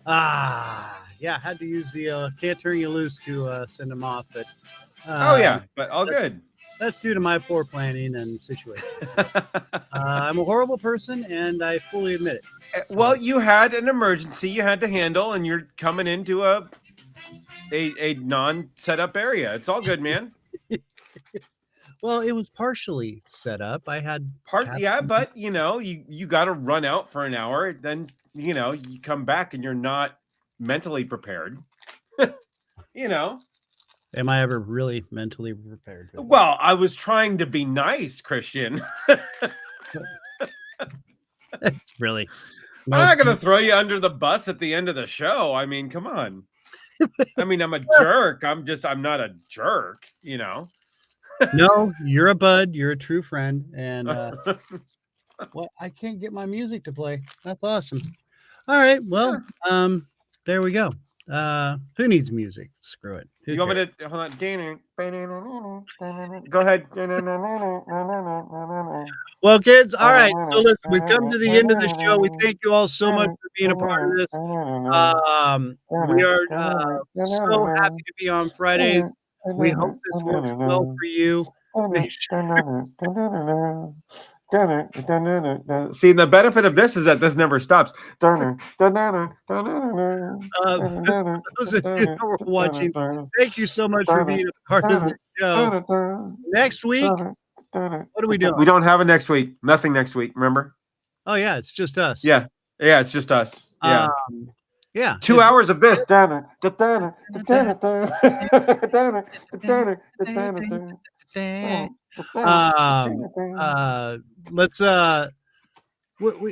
Yeah, had to use the can't turn you loose to send him off, but but all good. That's due to my poor planning and situation. I'm a horrible person, and I fully admit it. Well, you had an emergency you had to handle, and you're coming into a non-set-up area. It's all good, man. Well, it was partially set up. I had but you got to run out for an hour. Then you come back and you're not mentally prepared. Am I ever really mentally prepared? Well, I was trying to be nice, Christian. Really? I'm not going to throw you under the bus at the end of the show. I mean, come on. I mean, I'm a jerk. I'm not a jerk, No, you're a bud. You're a true friend. And well, I can't get my music to play. That's awesome. All right. Well, there we go. Who needs music? Screw it. You want me to hold on? Go ahead. Well, kids, all right. So listen, we've come to the end of the show. We thank you all so much for being a part of this. We are so happy to be on Fridays. We hope this works well for you. See, the benefit of this is that this never stops. Those of you who are watching, thank you so much for being a part of the show. Next week, what are we doing? We don't have a next week. Nothing next week. Remember? Oh yeah, it's just us. Yeah, it's just us. Yeah. Yeah. 2 hours of this. Let's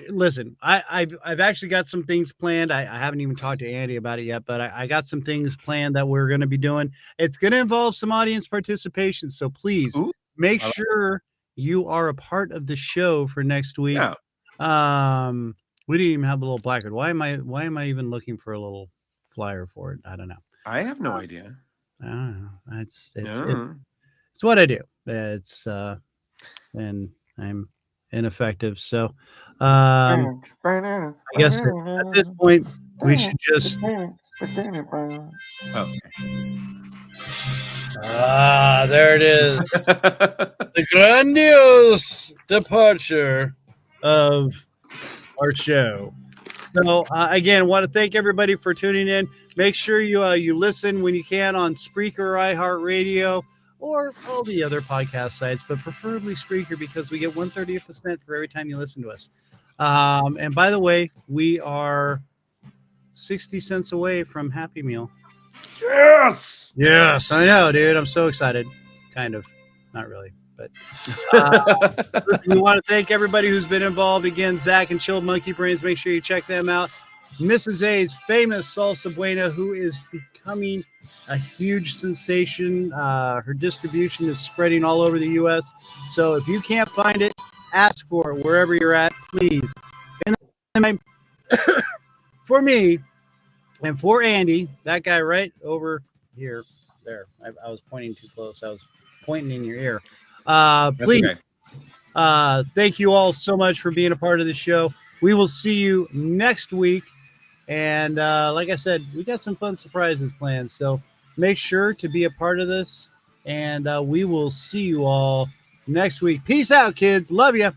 listen. I've actually got some things planned. I haven't even talked to Andy about it yet, but I got some things planned that we're going to be doing. It's going to involve some audience participation, so please make sure you are a part of the show for next week. Yeah. We didn't even have a little placard. Why am I even looking for a little flyer for it? I don't know. I have no idea. I don't know. It's what I do. It's and I'm ineffective. So I guess at this point we should just there it is. The grandiose departure of our show. So again, want to thank everybody for tuning in. Make sure you listen when you can on Spreaker or iHeart Radio or all the other podcast sites, but preferably Spreaker because we get 1/30% for every time you listen to us. And by the way, we are 60 cents away from Happy Meal. Yes, I know, dude. I'm so excited. Kind of, not really. But we want to thank everybody who's been involved. Again, Zac and Chilled Monkey Brains. Make sure you check them out. Mrs. A's famous salsa BUENA, who is becoming a huge sensation. Her distribution is spreading all over the U.S. So if you can't find it, ask for it wherever you're at, please. And then for me and for Andy, that guy right over here, there. I was pointing too close. I was pointing in your ear. Please, okay. Thank you all so much for being a part of the show. We will see you next week. And like I said, we got some fun surprises planned. So make sure to be a part of this. And we will see you all next week. Peace out, kids. Love you.